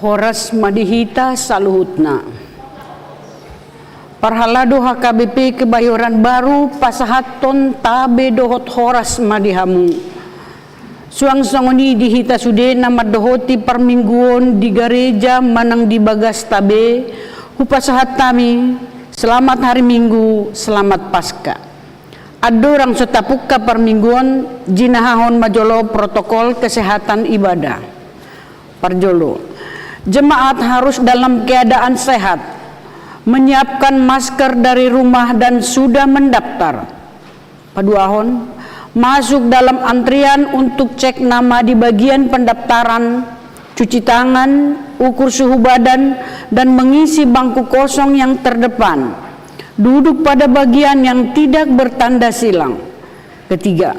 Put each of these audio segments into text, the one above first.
Horas madihita saluhutna. Parhalado HKBP Kebayoran Baru pasahaton tabe dohot horas madihamu. Suang sangoni dihita sude nama dohoti permingguon di gereja manang di bagas tabe. Hupasahat tami, selamat hari Minggu, selamat Paskah. Adorang setapukka permingguan jinahahon majolo protokol kesehatan ibadah. Parjolo. Jemaat harus dalam keadaan sehat, menyiapkan masker dari rumah dan sudah mendaftar. Paduahon, masuk dalam antrian untuk cek nama di bagian pendaftaran, cuci tangan, ukur suhu badan, dan mengisi bangku kosong yang terdepan. Duduk pada bagian yang tidak bertanda silang. Ketiga,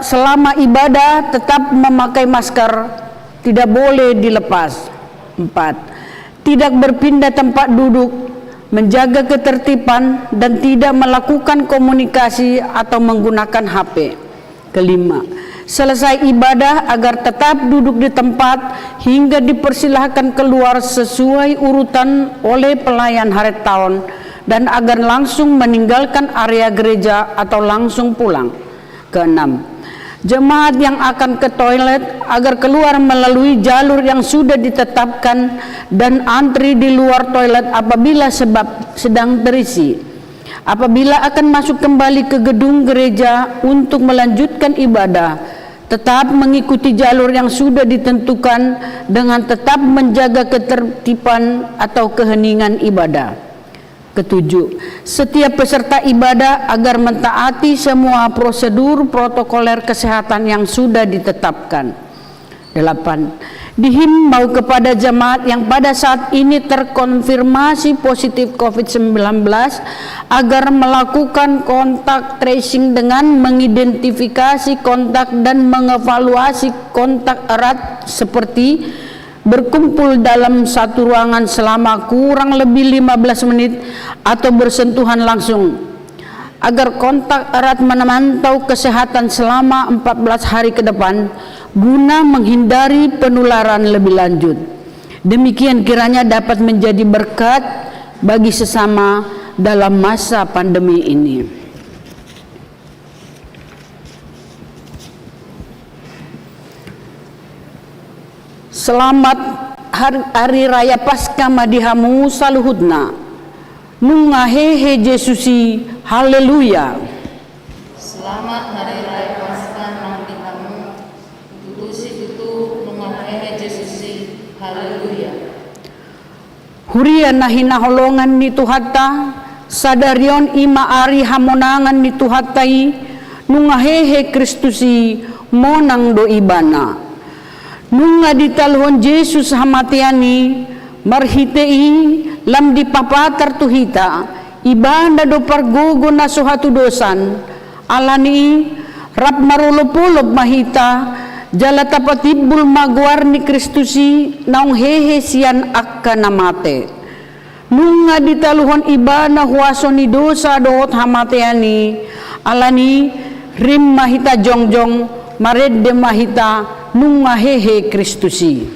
selama ibadah tetap memakai masker, tidak boleh dilepas. 4. Tidak berpindah tempat duduk, menjaga ketertiban dan tidak melakukan komunikasi atau menggunakan HP. Kelima, selesai ibadah agar tetap duduk di tempat hingga dipersilahkan keluar sesuai urutan oleh pelayan hari tahun dan agar langsung meninggalkan area gereja atau langsung pulang. Keenam, jemaat yang akan ke toilet agar keluar melalui jalur yang sudah ditetapkan dan antri di luar toilet apabila sebab sedang terisi. Apabila akan masuk kembali ke gedung gereja untuk melanjutkan ibadah, tetap mengikuti jalur yang sudah ditentukan dengan tetap menjaga ketertiban atau keheningan ibadah. Ketujuh, setiap peserta ibadah agar mentaati semua prosedur protokoler kesehatan yang sudah ditetapkan. 8. Dihimbau kepada jemaat yang pada saat ini terkonfirmasi positif COVID-19 agar melakukan kontak tracing dengan mengidentifikasi kontak dan mengevaluasi kontak erat seperti berkumpul dalam satu ruangan selama kurang lebih 15 menit atau bersentuhan langsung, agar kontak erat memantau kesehatan selama 14 hari ke depan guna menghindari penularan lebih lanjut. Demikian kiranya dapat menjadi berkat bagi sesama dalam masa pandemi ini. Selamat hari raya Paskah madihamu saluhutna. Nungahehe Jesusi, haleluya. Selamat hari raya Paskah madihamu, tutusi tutu nungahehe Jesusi, haleluya. Huria nahina holongan ni Tuhata, sadarion ima ari hamonangan ni Tuhatai, nungahehe Kristusi, monang do ibana. Nunga ditalhon Yesus hamatiani marhitei lam dipapatar tuhita ibanda do pargogo na suhatu dosan alani rap marulop-ulop mahita jala tapatibul magwar ni Kristusi naung hehe sian akka namate. Nunga ditaluhon ibana huaso ni dosa dohot hamatiani alani rim mahita jongjong maredde mahita nungahehe Kristusi.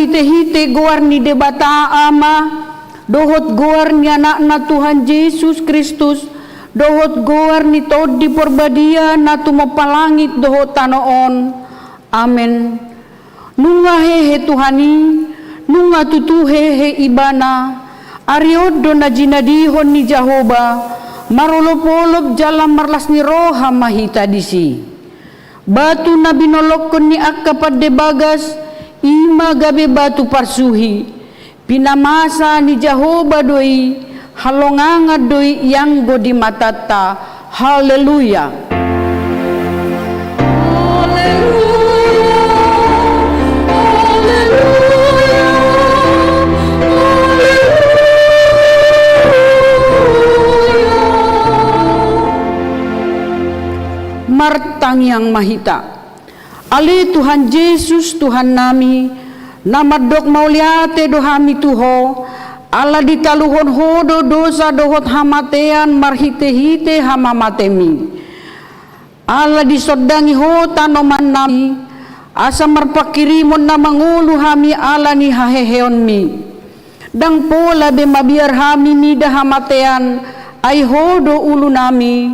marhite-hite goar ni debata ama, dohot goar ni anak na Tuhan Yesus Kristus, dohot goar ni tod di porbadia na tumapalangit dohot tanoon. Amen. Nunga hehe Tuhani, nunga tutuhe he ibana, ariodo na jinadihon ni Jehovah, marolop-olop jalan marlas ni roha mahita disi. Batu na binolokon ni akapad de bagas, ima gabe batu parsuhi, pinamasa ni Jehovah doi, halonganga doi yang godi matata. Haleluya. Martang yang mahita. Ali Tuhan Yesus Tuhan nami, namadok mauliate dohami Tuho, ala ditaluhon hodo dosa dohot hamatean marhite-hite hamamatemi. Ala disodangi ho tanoman nami, asa marpakirimon na mangulu hami ala ni haheheon mi. Dang pola be mabiar hami ni dahamatean, ay hodo ulu nami,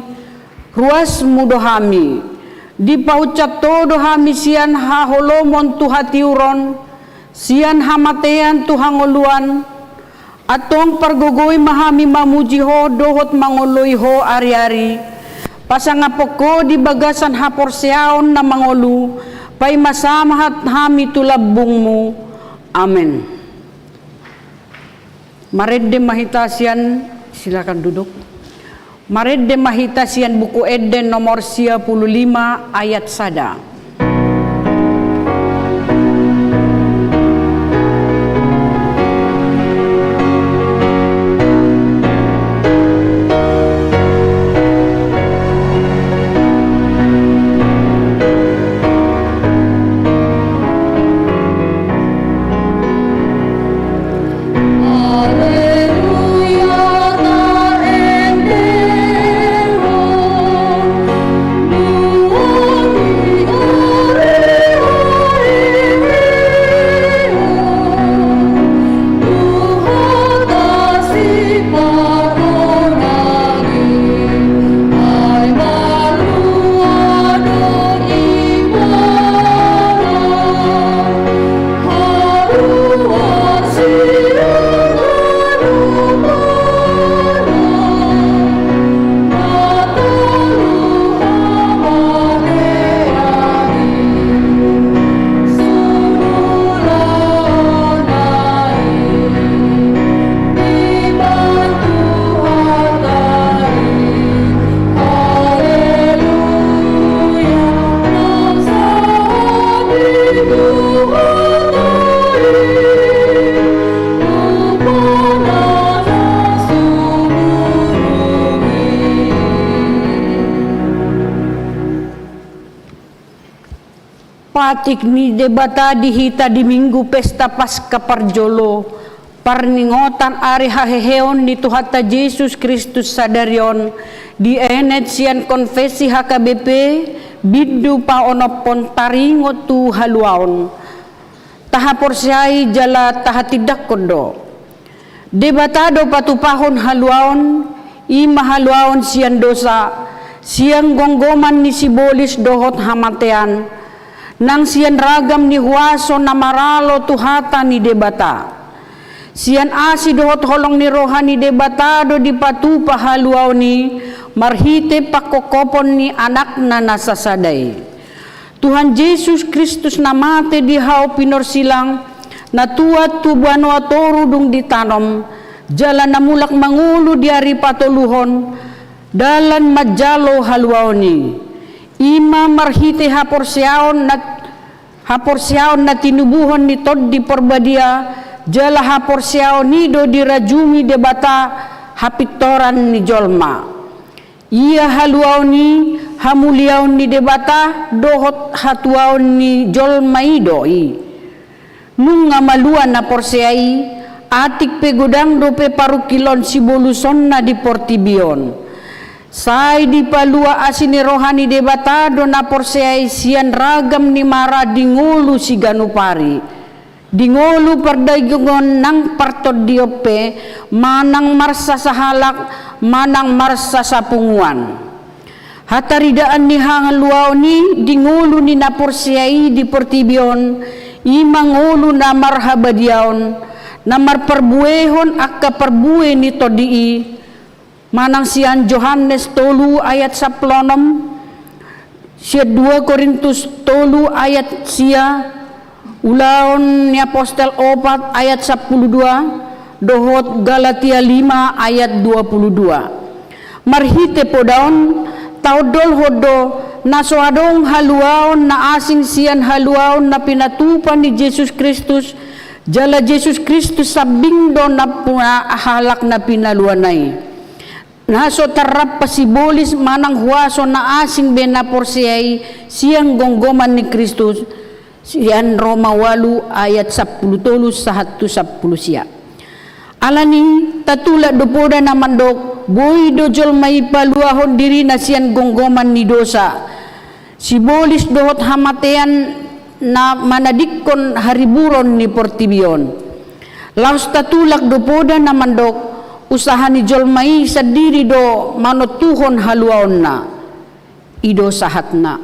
ruas mudo hami, di paucat todo hami sian haholomon tuhatiuron, sian hamatean tuhangoluan, atong pargogoy mahami mamuji ho dohot mangoloy ho ari-ari, pasangapoko di bagasan haporseaon na mangolu, pay masamahat hami tulabung mo. Amen. Maredde mahitasian, silakan duduk. Maredde mahitasian buku Eden nomor 55 ayat sada. Patik ni debata dihita di minggu pesta Paskah parjolo, parningotan ari haheheon ni Tuhata Yesus Kristus sadarion, di enet sian konfesi HKBP, bidu paonopon taringo tu haluaon, tahaporsiai jala tahatidak kodo. Debatado patupahon haluaon, ima haluaon sian dosa, siang gonggoman ni sibolis dohot hamatean, nang sian ragam ni huaso na maralo tuhata ni debata. Sian asi dohot holong ni rohani debatado di patupa haluaw ni marhite pakokopon ni anak na nasasaday. Tuhan Yesus Kristus namate di hao pinorsilang na tuat tubuano atoru dung ditanom jalan namulak mangulu di ari patoluhon dalan majalo haluaw ni. Ima marhite haporsiaon na tinubuhon ni tod di porbadia jala haporsiaon nido dirajumi debata hapitoran ni jolma. Ia haluaon ni hamuliaon ni debata dohot hatuaon ni jolma idoi. Nunga maluan na porsiai atik pegodang dope parukilon siboluson na di portibion. Sai di palua asini rohani debatado na porseai sian ragam ni mara di ngulu si ganupari. Dingolu pardaygungon nang partod diope, manang marsa sa halak, manang marsa sa punguan. Hataridaan ni hangaluaw ni, dingulu ni naporsiyai di portibion, imangulu na marhabadiaon, na marperbuehon akka perbueh ni todii, manang sian Johannes 3 ayat 10, siya 2 Korintus 3 ayat siya, ulaon ni Apostel 4 ayat 12, dohot Galatia 5 ayat 22. Marhite po daon, taudol hodo, nasoadong haluaon na asing siyan haluaon na pinatupan ni Jesus Kristus, jala Jesus Kristus sabing do na halak na pinaluanay. Naso tarap pasibolis manang huwaso na asing benaporsiyay siyang gonggoman ni Kristus, siyan Roma 8 ayat 10 sa hatu 10 siya. Alani tatula dopoda na mandok, boy dojol may paluahon diri na siyan gonggoman ni dosa. Sibolis dohot hamatean na manadikon hariburon ni portibion. Laos tatulak dopoda na mandok, usaha ni jolmai sa diri do manotuhon haluaon na. Ido sahat na.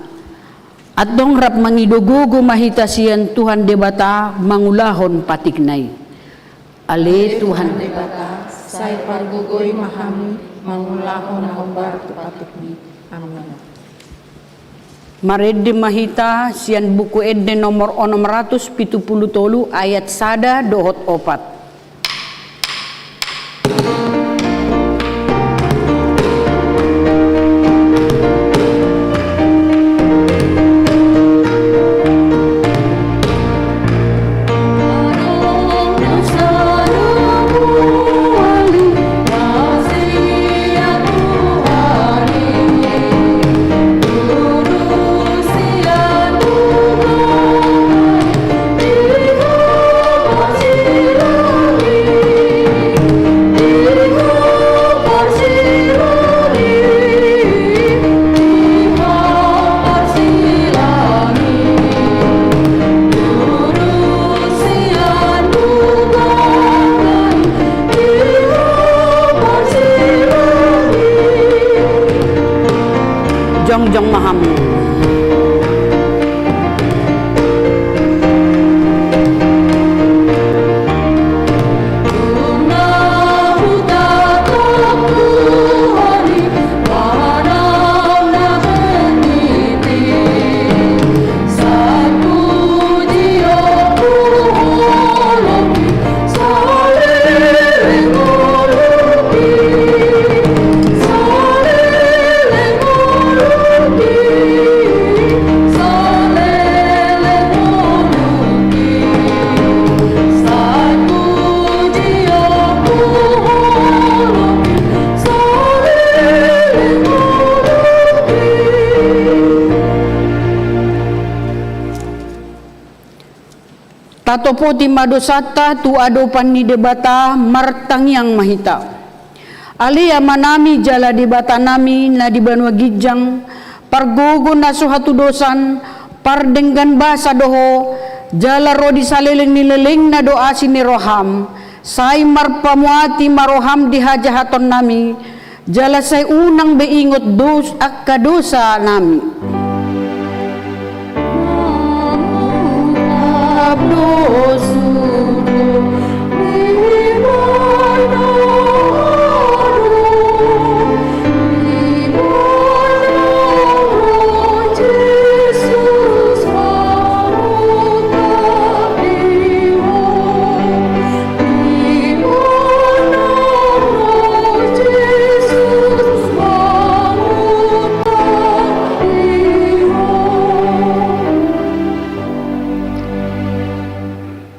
At dong rap mangidogogo mahita siyan Tuhan debata mangulahon patignay. Ale Tuhan debata, say pargugoy mahami, mangulahon humbar tupatikni. Amen. Maredde mahita siyan buku edde nomor 673 ayat 1 dohot 4. Jongjong mahamu. Tato po ti madosata tu ado pan ni debata martangyang mahita. Alia manami jala debata nami na di banwa gijang pargogo na suhatu dosan pardenggan basa doho jala rodi saleleng nileleng na doa sini roham say marpamuati maroham di hajahaton nami jala say unang beingot dos akka dosa nami.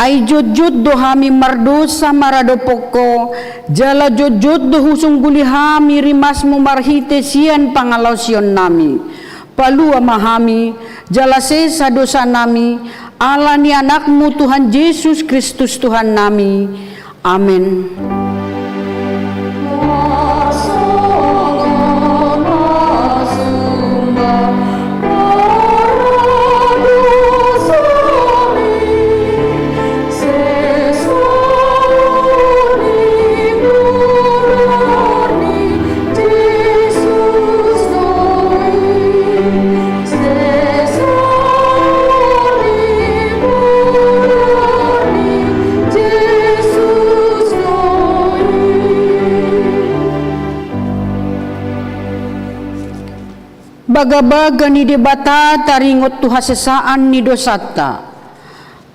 Ay jod-jod do hami mardosa marado poko, jala jod-jod do husung guli hami rimas mo marhite siyan pangalosyon nami. Palua mahami, jala sesa dosa nami, ala ni anakmu Tuhan Yesus Kristus Tuhan nami. Amen. baga-baga ni debata taringot tu hasesaan ni dosata.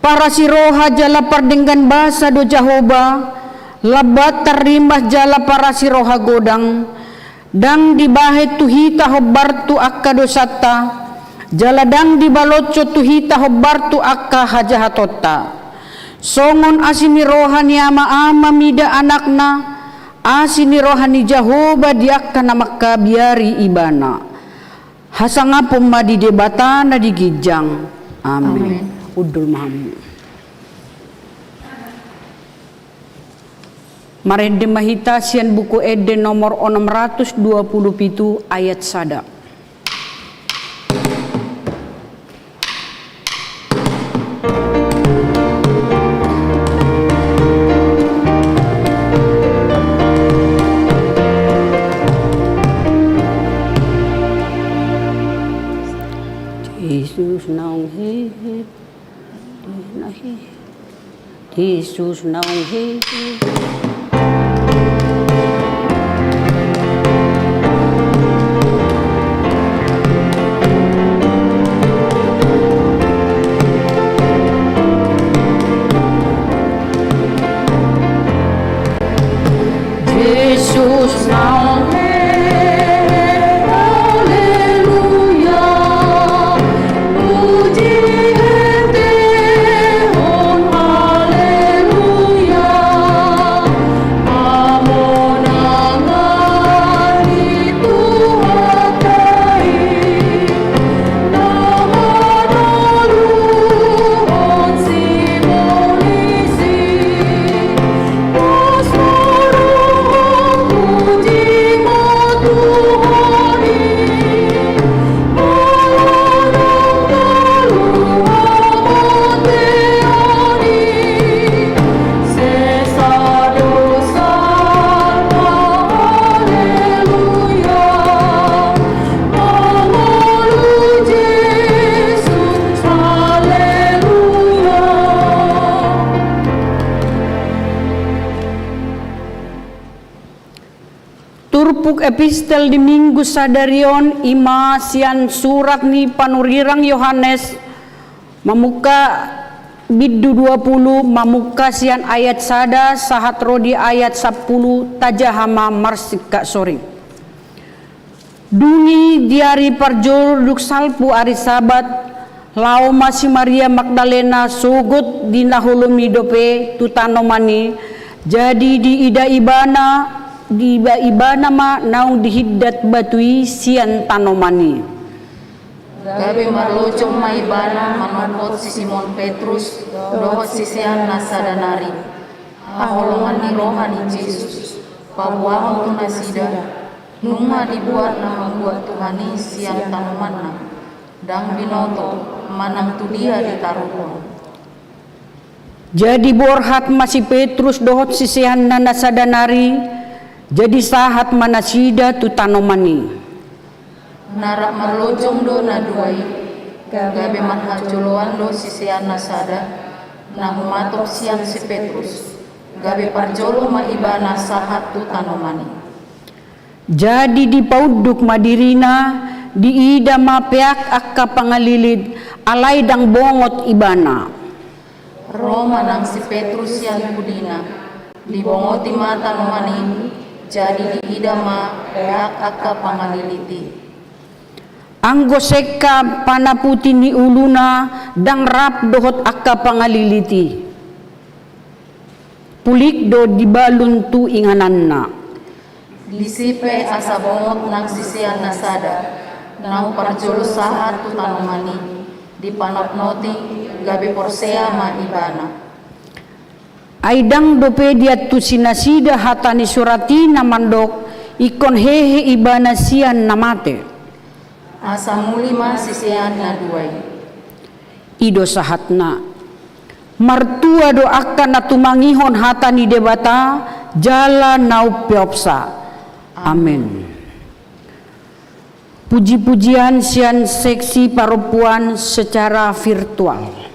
Para siroha jala pardenggan basa do Jahoba, labat tarimah jala para siroha godang, dang dibahe tuhita hobbar tu akka dosata, jala dang dibalocco tuhita hobbar tu akka hajahatota. Songon asini rohani ama mida anakna, asini rohani Jahoba diakka namakka biari ibana. Hasangapom madi debata na digijang. Amin. Udul mahamu. Marende mahita sian buku Eden nomor 627 ayat sada. Yesus naung hidup, Yesus naung hidup. Yesus naung Turpuk epistel di minggu sadarion ima sian surat ni panurirang Yohanes mamuka biddu 20 mamuka sian ayat sada sahat rodi ayat 10 tajahama marsika sori. Dungi diari parjol duk salpu ari sabat lau masih Maria Magdalena sugut dina hulumi dope tutanomani jadi di ida ibana ma naung dihiddat batui sian tanomani. Gabe marlocong ma ibana manopot si Simon Petrus dohot si sian nasadanari. Aholongan ni rohani Yesus. Pabuahon tu nasida. Numa dibuat na membuat Tuhani sian tanomanna. Dang binoto manang tu dia ditaruhon. Jadi borhat masih Petrus dohot si sian nasadanari. Jadi sahat manasida tu tanomani. Narak marlojong do na duai. Gabe manhajoloan do sisian nasada. Na humatop siang si Petrus. Gabe parjolo ma ibana sahat tu tanomani. Jadi di pauduk madirina di ida mapeak akka pangalilid alay dang bongot ibana. Roma nang si Petrus yang kudina. Di bongoti ma tanomani. Jadi di idama peak akka pangaliliti. Anggo seka panaputi ni uluna dang rap dohot akka pangaliliti. Pulik do dibalun tu ingananna. Disipe asa bongot nang sisian nasada. Nang parjolo sahat tu tanomani. Di panopnoti gabi porsea ma ibana. Aidang dope dia tu sinasida hatani surati namandok ikon hehe ibana sian namate. Asa muli ma sisian na duai. Ido sahatna. Martua do akan natumangihon hatani debata jala nau piopsa. Amin. Puji-pujian sian seksi perempuan secara virtual.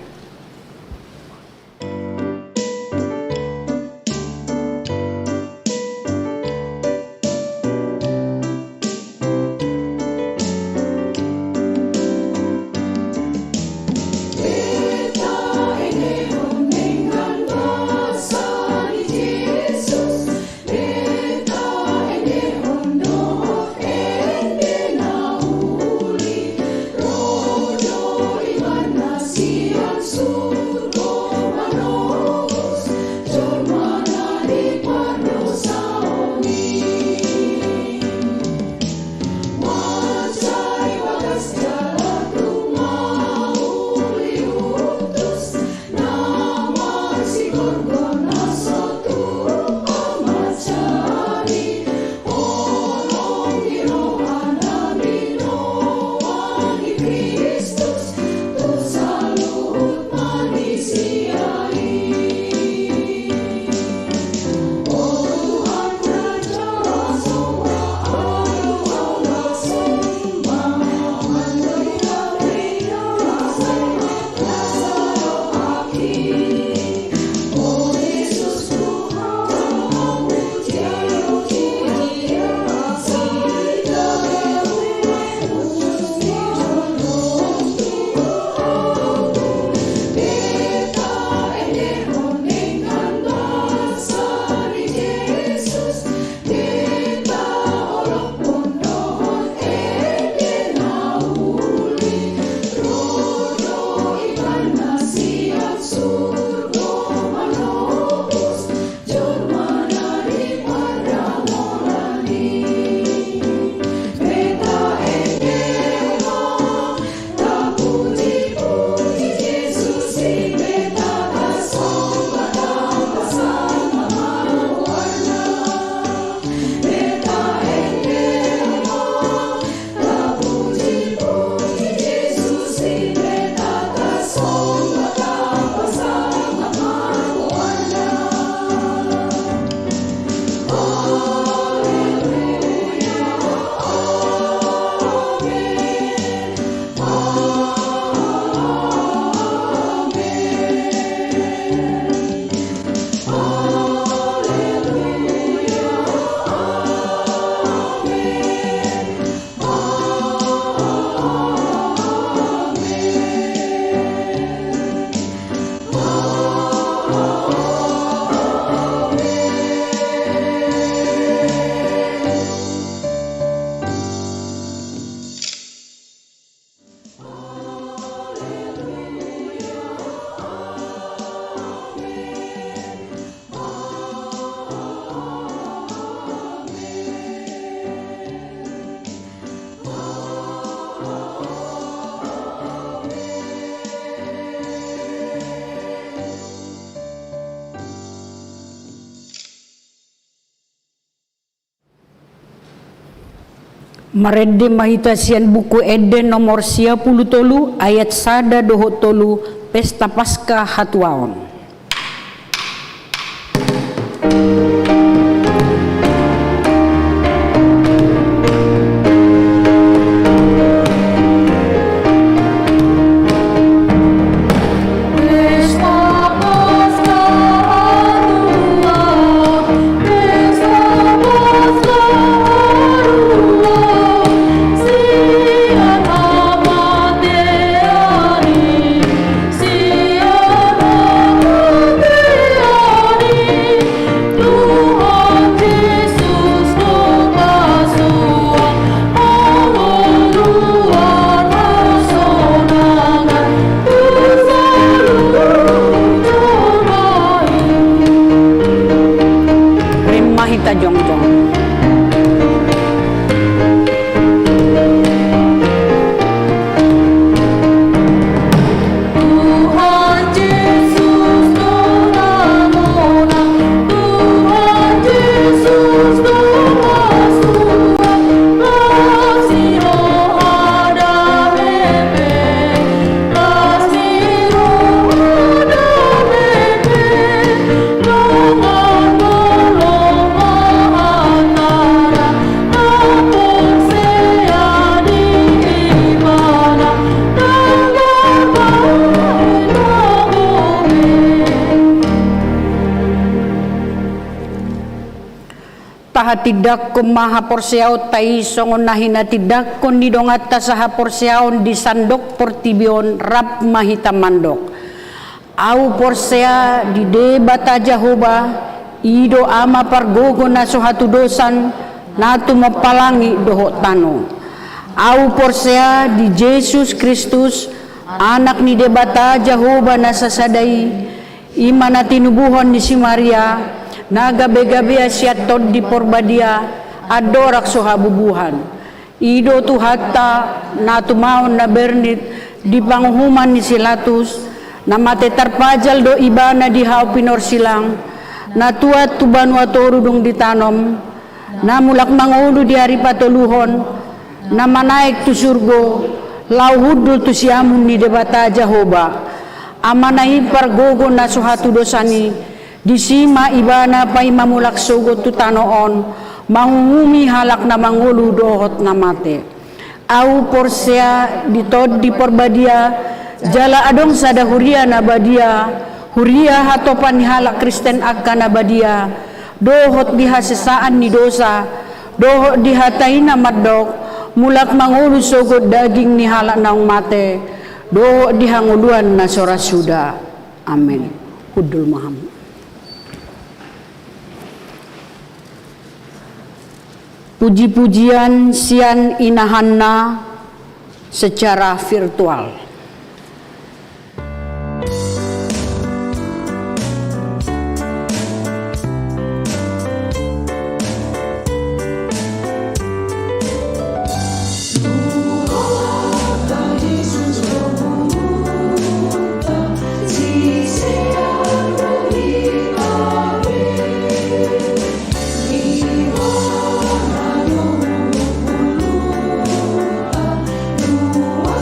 Marede mahitasian buku Eden nomor 33 ayat 1 dohot 3 pesta Paskah hatuaon. Mahita jongjong. Tuhan Yesus donamona, Tuhan Yesus domasua, kasih ada bebe, kasih ada bebe, longan bolong antara, namun saya di mana, Taha tidak ko maha porsiao tai songon nahina tidak ko nidongat tasaha porsiaon di sandok portibion rap mahita mandok. Au porsea di debata Jahoba ido ama pargogo na sohatu dosan natu mapalangi dohot tano. Au porsea di Yesus Kristus anak ni debata Jahoba na sasadai imana tinubuhon ni si Maria naga bega-bea siatot di porbadia adorak sohabubuhan ido tu hatta na tumaon na bernit di panghuman ni silatus na mate tarpajal do ibana di hau pinor silang na tuat tuban watoru dong ditanom na mulak mangudu di hari patoluhon na manaik tu surgo lau hudul tu siamun ni debata Jahoba amanahi pargogo na sohatu dosani di sima ibana pay mamulak sugot tu tanoon mangungumi halak na mangulu dohot na mate au porsea ditod di porbadia jala adong sada huria na badia huria hatopan ni halak Kristen akka na badia dohot dihasesaan ni dosa dohot dihatain na madok mulak mangulu sugot daging ni halak na mate dohot dihanguluan na sorasuda. Amin. Hudul Muhammad. Puji-pujian sian inahanna secara virtual.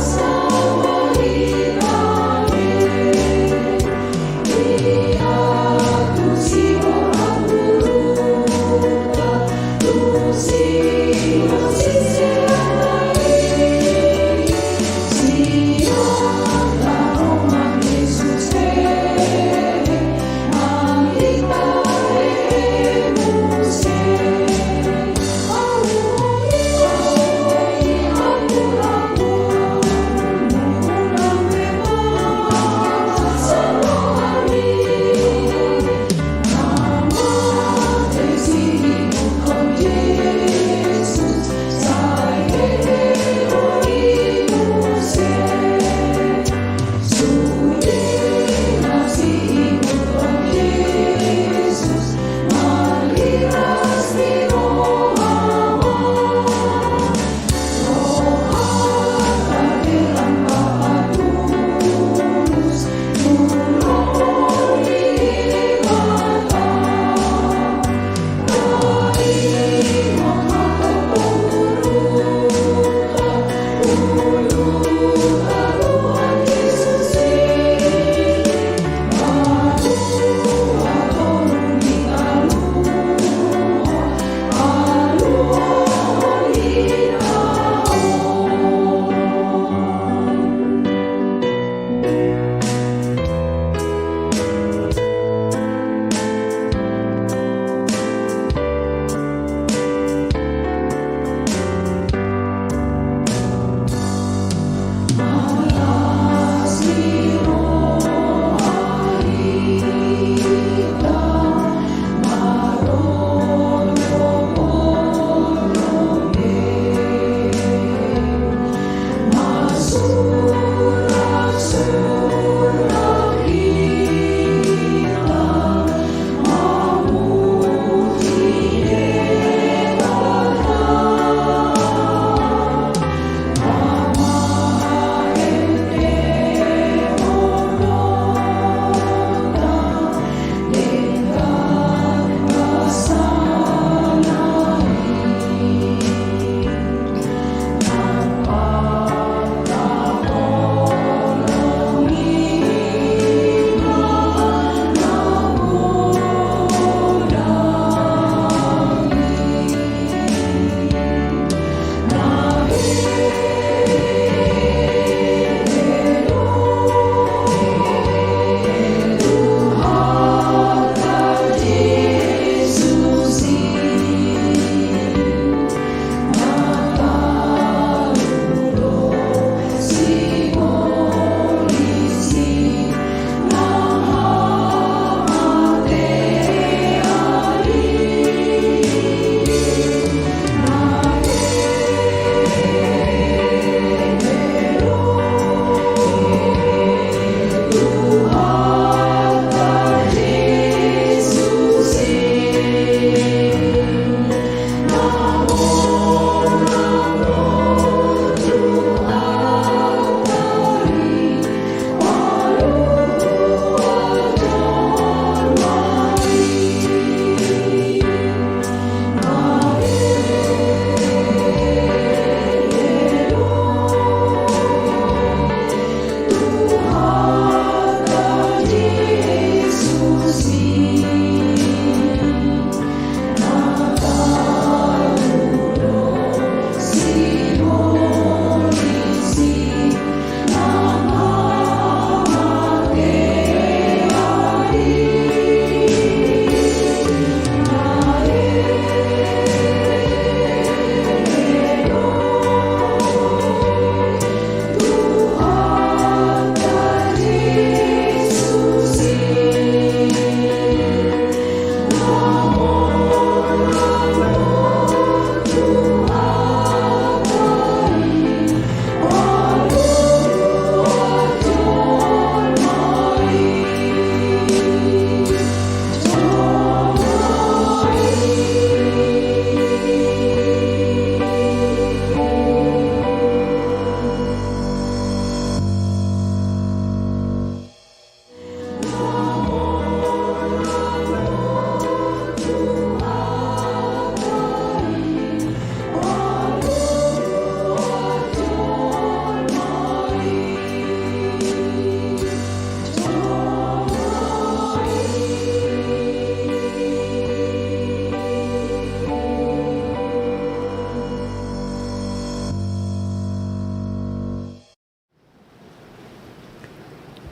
Sama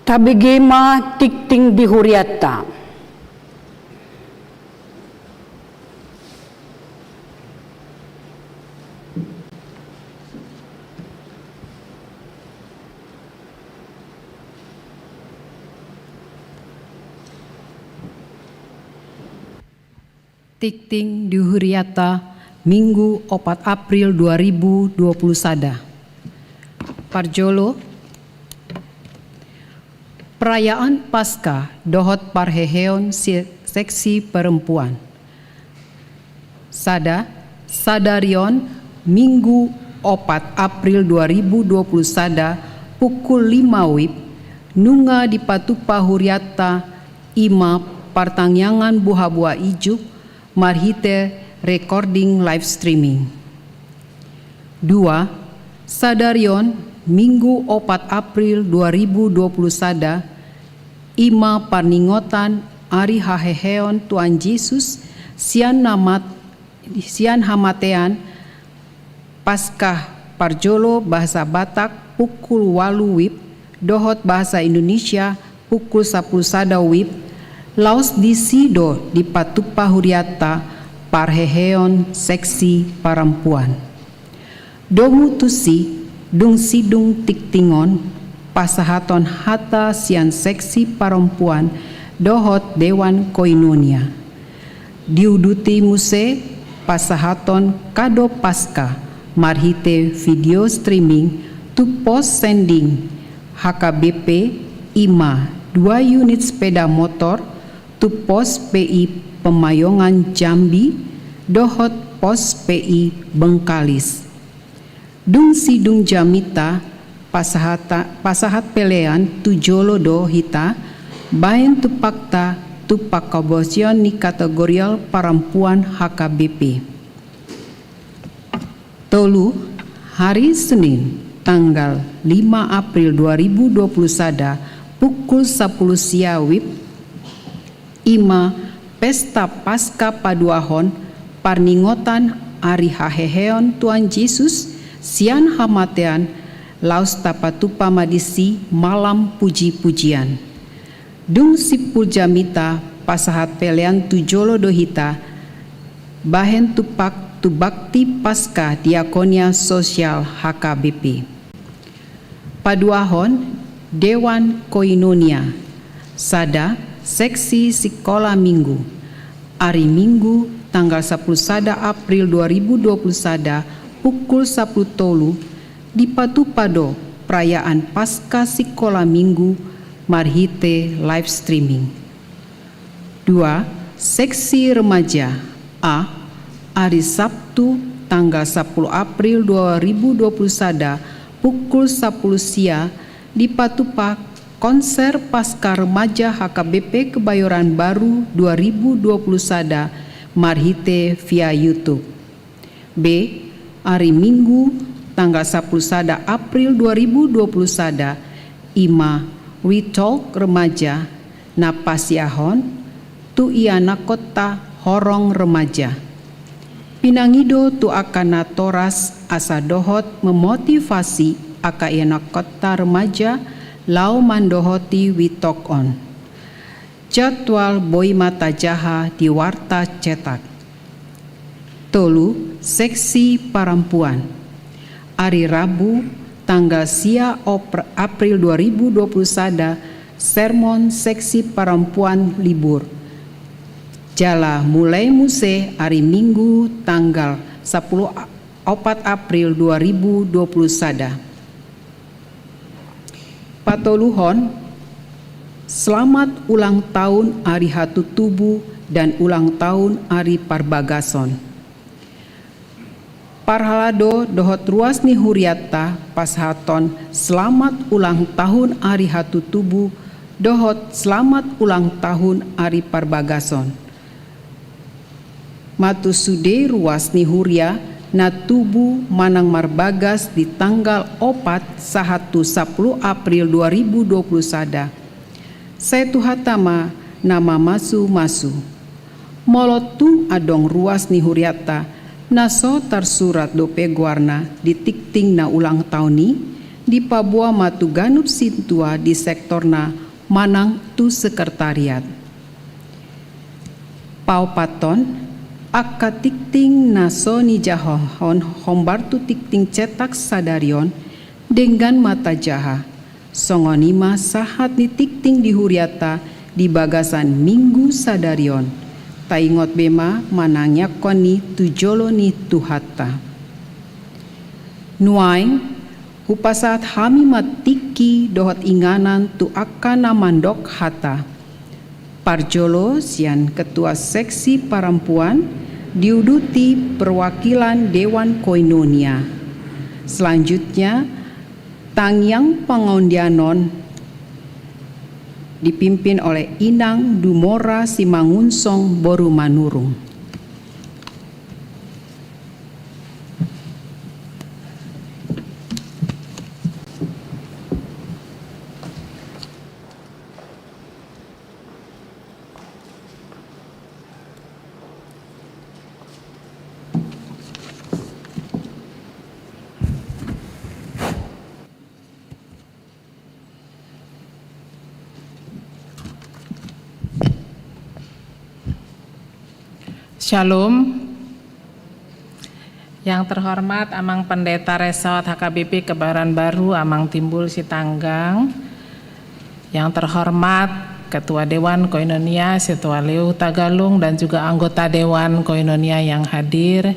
Tabegema tikting di huriata. Tikting di huriata Minggu 4 April 2020 sada. Parjolo Perayaan Paskah dohot parheheon seksi perempuan. Sadarion Minggu 4 April 2020 sada pukul 5 WIB nunga di patupa huriata ima partangyangan buah-buah ijuk marhite recording live streaming. 2. Sadarion Minggu 4 April 2020 sada ima parningotan ari haheheon Tuhan Yesus sian hamatean Paskah Parjolo bahasa Batak pukul 8 WIB dohot bahasa Indonesia pukul 10 sada WIB laos di sido di patupa huriata parheheon seksi perempuan. Domutusi dung sidung tiktingon pasahaton hata sian seksi perempuan dohot Dewan Koinonia. Diuduti muse pasahaton kado Paskah marhite video streaming to post sending HKBP IMA 2 unit sepeda motor to pos PI Pemayongan Jambi dohot pos PI Bengkalis. Dung sidung jamita pasahat pelean tu jolo do hita bayan tu pakta tu pakabosion ni kategorial perempuan HKBP. Tolu hari Senin tanggal 5 April 2020 sada pukul 10 sia WIB ima pesta Paskah paduahon parningotan ari haheheon Tuhan Yesus sian hamatean laos tapatupa madisi malam puji-pujian. Dung sipul jamita pasahat pelean tu jolo dohita bahen tupak tu bakti Paskah diakonia sosial HKBP. Paduahon Dewan Koinonia sada seksi sekolah minggu hari Minggu tanggal 10 sada April 2020 sada pukul 10 tolu di Patupado perayaan Paskah sekolah minggu marhite live streaming. 2. Seksi remaja A hari Sabtu tanggal 10 April 2020 sada pukul 10 sia di Patupa konser Paskah remaja HKBP Kebayoran Baru 2020 sada marhite via YouTube. B. Hari Minggu tanggal 10 sada April 2020 sada ima We Talk remaja napasiahon tu iana kota horong remaja. Pinangido tu akana toras asa dohot memotivasi aka iana kota remaja lau mandohoti We Talk on. Jadwal boy mata jaha di warta cetak. Tolu seksi perempuan hari Rabu tanggal sia April 2020 sada sermon seksi perempuan libur jala mulai muse hari Minggu tanggal 4 April 2020 sada. Patoluhon selamat ulang tahun hari Hatu Tubuh dan ulang tahun hari Parbagason. Parhalado dohot ruas ni huriata pashaton selamat ulang tahun hari Hatu Tubuh dohot selamat ulang tahun hari Parbagason. Matu sude ruas ni huria na tubuh manang marbagas di tanggal 4 sahatu 10 April 2020 sada. Saya tuhatama nama masu molotu adong ruas ni huriata naso tersurat dope guarna di tikting na ulang tahun ni di Papua Matu Ganup Sintua di sektorna Manang tu sekretariat. Paupaton akka tikting nasoni jahon hombartu tikting cetak sadarion dengan mata jaha. Songonima sahat ni tikting di huriata di bagasan minggu sadarion. Taingot bema manangnya koni tujolo ni tuhata. Nuaing hupasat hami matiki dohot inganan tu akana mandok hata. Parjolo sian ketua seksi perempuan diuduti perwakilan Dewan Koinonia. Selanjutnya Tangyang Pangondianon dipimpin oleh Inang Dumora Simangunsong Boru Manurung. Shalom. Yang terhormat Amang Pendeta Resort HKBP Kebayoran Baru Amang Timbul Sitanggang. Yang terhormat Ketua Dewan Koinonia Setua Leu Tagalung dan juga anggota Dewan Koinonia yang hadir.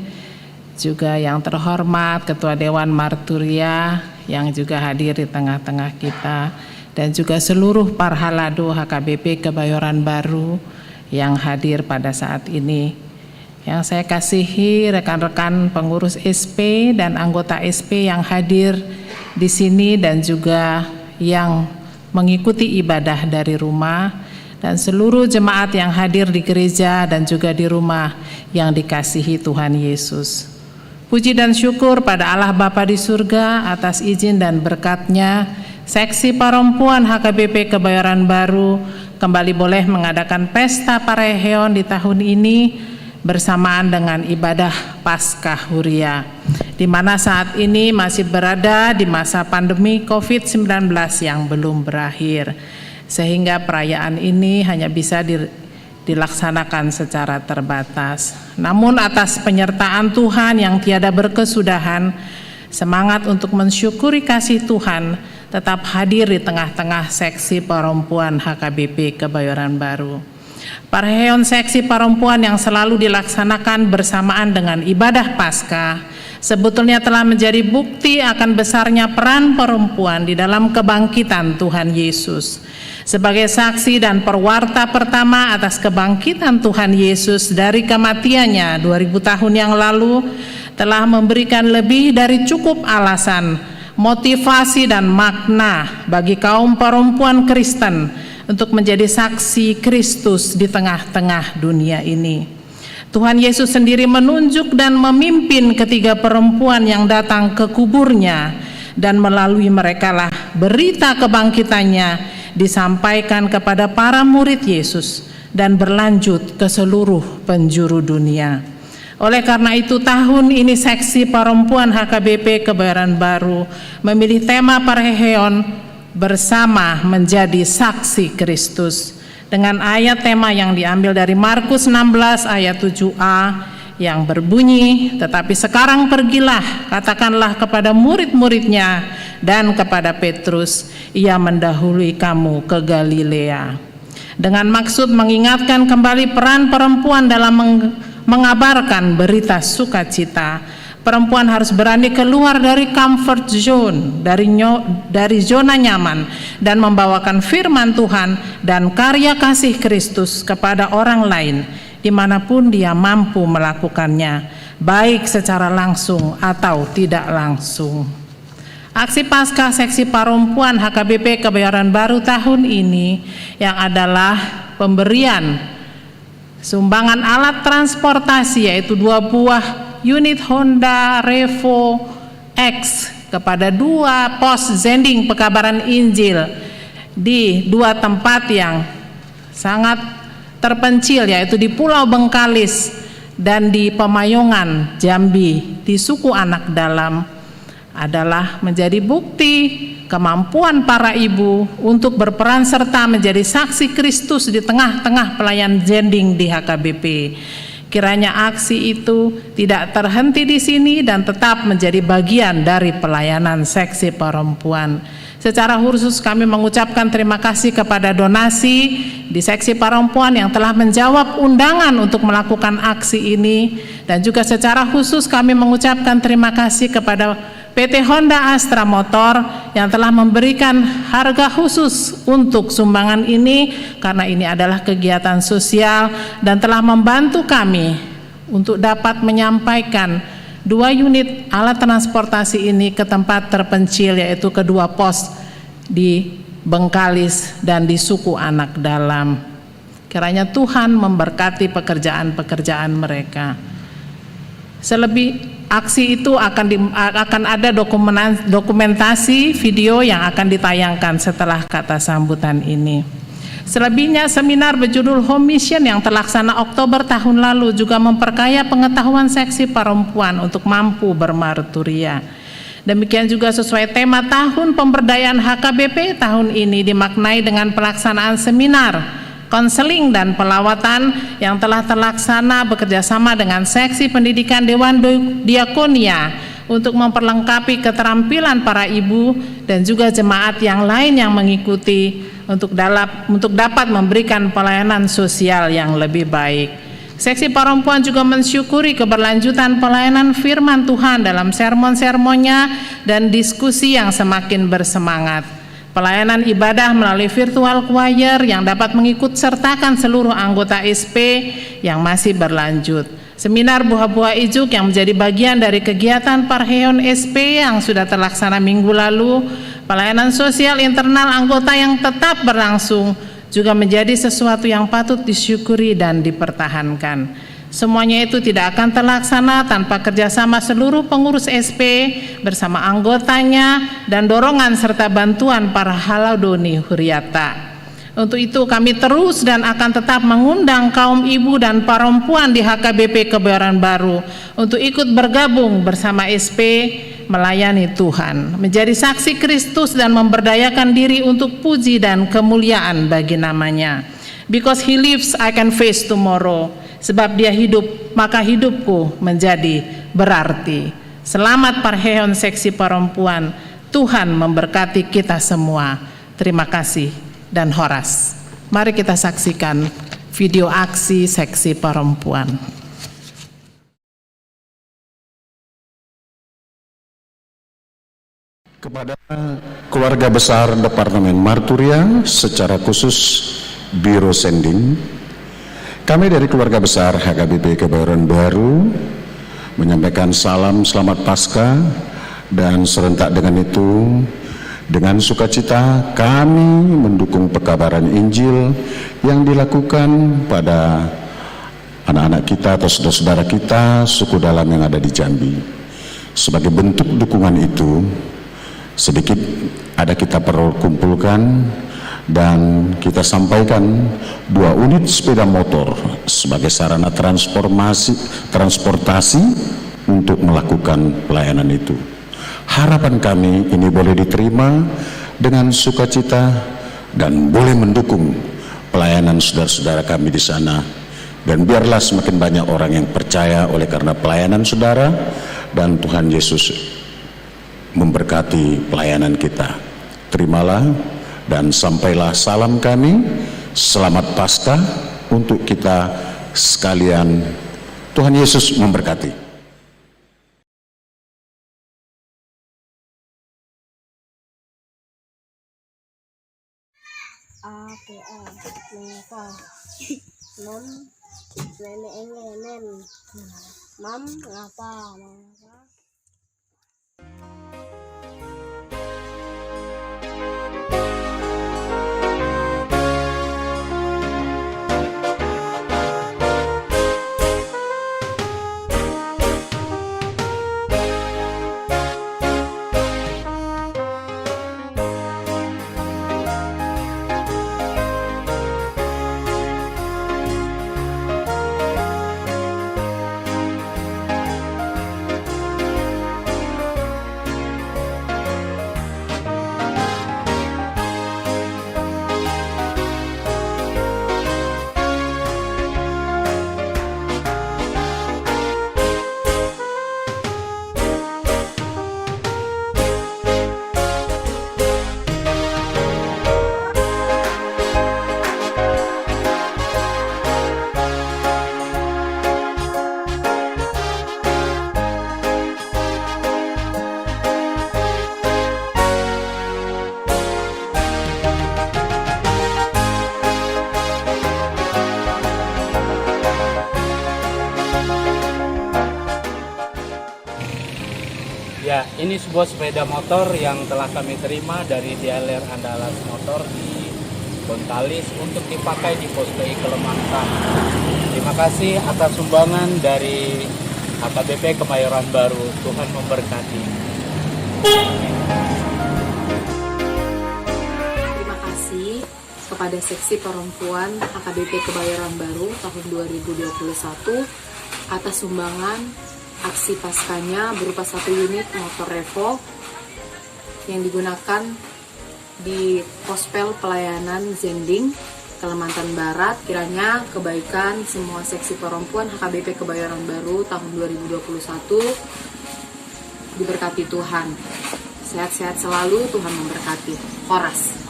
Juga yang terhormat Ketua Dewan Marturia yang juga hadir di tengah-tengah kita. Dan juga seluruh Parhalado HKBP Kebayoran Baru yang hadir pada saat ini. Yang saya kasihi rekan-rekan pengurus SP dan anggota SP yang hadir di sini dan juga yang mengikuti ibadah dari rumah dan seluruh jemaat yang hadir di gereja dan juga di rumah yang dikasihi Tuhan Yesus. Puji dan syukur pada Allah Bapa di surga atas izin dan berkat-Nya, Seksi Perempuan HKBP Kebayoran Baru kembali boleh mengadakan pesta Pareheon di tahun ini bersamaan dengan ibadah Paskah Huria, di mana saat ini masih berada di masa pandemi COVID-19 yang belum berakhir, sehingga perayaan ini hanya bisa dilaksanakan secara terbatas. Namun atas penyertaan Tuhan yang tiada berkesudahan, semangat untuk mensyukuri kasih Tuhan tetap hadir di tengah-tengah Seksi Perempuan HKBP Kebayoran Baru. Pareheon Seksi Perempuan yang selalu dilaksanakan bersamaan dengan ibadah Paskah sebetulnya telah menjadi bukti akan besarnya peran perempuan di dalam kebangkitan Tuhan Yesus. Sebagai saksi dan perwarta pertama atas kebangkitan Tuhan Yesus dari kematiannya 2000 tahun yang lalu, telah memberikan lebih dari cukup alasan, motivasi dan makna bagi kaum perempuan Kristen untuk menjadi saksi Kristus di tengah-tengah dunia ini. Tuhan Yesus sendiri menunjuk dan memimpin ketiga perempuan yang datang ke kuburnya, dan melalui merekalah berita kebangkitannya disampaikan kepada para murid Yesus dan berlanjut ke seluruh penjuru dunia. Oleh karena itu tahun ini Seksi Perempuan HKBP Kebayoran Baru memilih tema Pareheon bersama menjadi saksi Kristus dengan ayat tema yang diambil dari Markus 16 ayat 7a yang berbunyi, tetapi sekarang pergilah, katakanlah kepada murid-muridnya dan kepada Petrus, ia mendahului kamu ke Galilea. Dengan maksud mengingatkan kembali peran perempuan dalam mengabarkan berita sukacita. Perempuan harus berani keluar dari comfort zone, dari zona nyaman, dan membawakan firman Tuhan dan karya kasih Kristus kepada orang lain, dimanapun dia mampu melakukannya, baik secara langsung atau tidak langsung. Aksi Paskah Seksi Perempuan HKBP Kebayoran Baru tahun ini yang adalah pemberian sumbangan alat transportasi, yaitu 2 buah unit Honda Revo X kepada 2 pos zending pekabaran Injil di 2 tempat yang sangat terpencil, yaitu di Pulau Bengkalis dan di Pemayongan, Jambi, di suku Anak Dalam. adalah menjadi bukti kemampuan para ibu untuk berperan serta menjadi saksi Kristus di tengah-tengah pelayan jending di HKBP. Kiranya aksi itu tidak terhenti di sini dan tetap menjadi bagian dari pelayanan seksi perempuan. Secara khusus kami mengucapkan terima kasih kepada donasi di seksi perempuan yang telah menjawab undangan untuk melakukan aksi ini, dan juga secara khusus kami mengucapkan terima kasih kepada PT Honda Astra Motor yang telah memberikan harga khusus untuk sumbangan ini, karena ini adalah kegiatan sosial dan telah membantu kami untuk dapat menyampaikan 2 unit alat transportasi ini ke tempat terpencil, yaitu kedua pos di Bengkalis dan di Suku Anak Dalam. Kiranya Tuhan memberkati pekerjaan-pekerjaan mereka. Selebih aksi itu akan ada dokumentasi video yang akan ditayangkan setelah kata sambutan ini. Selebihnya, seminar berjudul Home Mission yang terlaksana Oktober tahun lalu juga memperkaya pengetahuan seksi perempuan untuk mampu bermarturia. Demikian juga sesuai tema tahun pemberdayaan HKBP tahun ini dimaknai dengan pelaksanaan seminar konseling dan pelawatan yang telah terlaksana bekerjasama dengan seksi pendidikan Dewan Diakonia untuk memperlengkapi keterampilan para ibu dan juga jemaat yang lain yang mengikuti untuk dapat memberikan pelayanan sosial yang lebih baik. Seksi perempuan juga mensyukuri keberlanjutan pelayanan firman Tuhan dalam sermon-sermonnya dan diskusi yang semakin bersemangat. Pelayanan ibadah melalui virtual choir yang dapat mengikut sertakan seluruh anggota SP yang masih berlanjut. Seminar buah-buah ijuk yang menjadi bagian dari kegiatan Parheon SP yang sudah terlaksana minggu lalu. Pelayanan sosial internal anggota yang tetap berlangsung juga menjadi sesuatu yang patut disyukuri dan dipertahankan. Semuanya itu tidak akan terlaksana tanpa kerjasama seluruh pengurus SP bersama anggotanya dan dorongan serta bantuan para haladoni Huriata. Untuk itu kami terus dan akan tetap mengundang kaum ibu dan perempuan di HKBP Kebayoran Baru untuk ikut bergabung bersama SP melayani Tuhan, menjadi saksi Kristus dan memberdayakan diri untuk puji dan kemuliaan bagi namanya. Because he lives, I can face tomorrow. Sebab dia hidup, maka hidupku menjadi berarti. Selamat Parheon Seksi Perempuan. Tuhan memberkati kita semua. Terima kasih dan horas. Mari kita saksikan video aksi Seksi Perempuan. Kepada keluarga besar Departemen Marturia, secara khusus Biro Sending, kami dari keluarga besar HKBP Kebayoran Baru menyampaikan salam selamat Paskah, dan serentak dengan itu, dengan sukacita kami mendukung pekabaran Injil yang dilakukan pada anak-anak kita atau saudara-saudara kita suku dalam yang ada di Jambi. Sebagai bentuk dukungan itu, sedikit ada kita perlu kumpulkan dan kita sampaikan 2 unit sepeda motor sebagai sarana transportasi untuk melakukan pelayanan itu. Harapan kami ini boleh diterima dengan sukacita dan boleh mendukung pelayanan saudara-saudara kami di sana, dan biarlah semakin banyak orang yang percaya oleh karena pelayanan saudara, dan Tuhan Yesus memberkati pelayanan kita. Terimalah dan sampailah salam kami, selamat Paskah untuk kita sekalian. Tuhan Yesus memberkati. Mam ngapa? Ya, ini sebuah sepeda motor yang telah kami terima dari dealer Andalas Motor di Bontalis untuk dipakai di pos PI Kelemantan. Terima kasih atas sumbangan dari HKBP Kebayoran Baru. Tuhan memberkati. Terima kasih kepada Seksi Perempuan HKBP Kebayoran Baru tahun 2021 atas sumbangan aksi paskanya berupa 1 unit motor Revo yang digunakan di Pospel Pelayanan Zending, Kalimantan Barat. Kiranya kebaikan semua seksi perempuan HKBP Kebayoran Baru tahun 2021 diberkati Tuhan. Sehat-sehat selalu, Tuhan memberkati. Horas.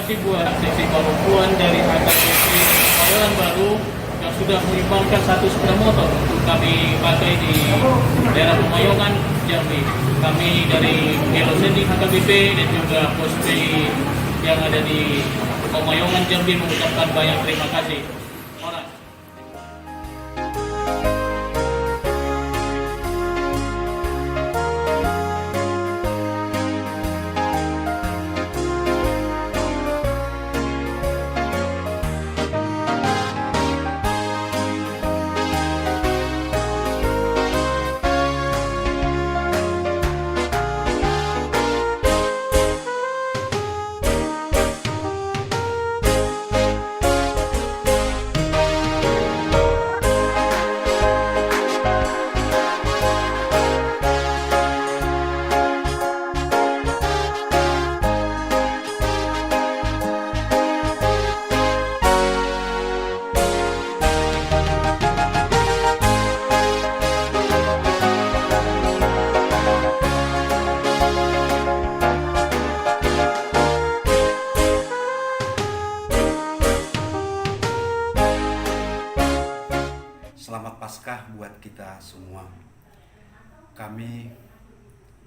Buat seksi perempuan dari HKBP Kebayoran Baru yang sudah menyumbangkan 1 sepeda motor untuk kami pakai di daerah Pemayongan, Jambi. Kami dari Biro Sending HKBP dan juga pos PI yang ada di Pemayongan, Jambi mengucapkan banyak terima kasih. Selamat Paskah buat kita semua. Kami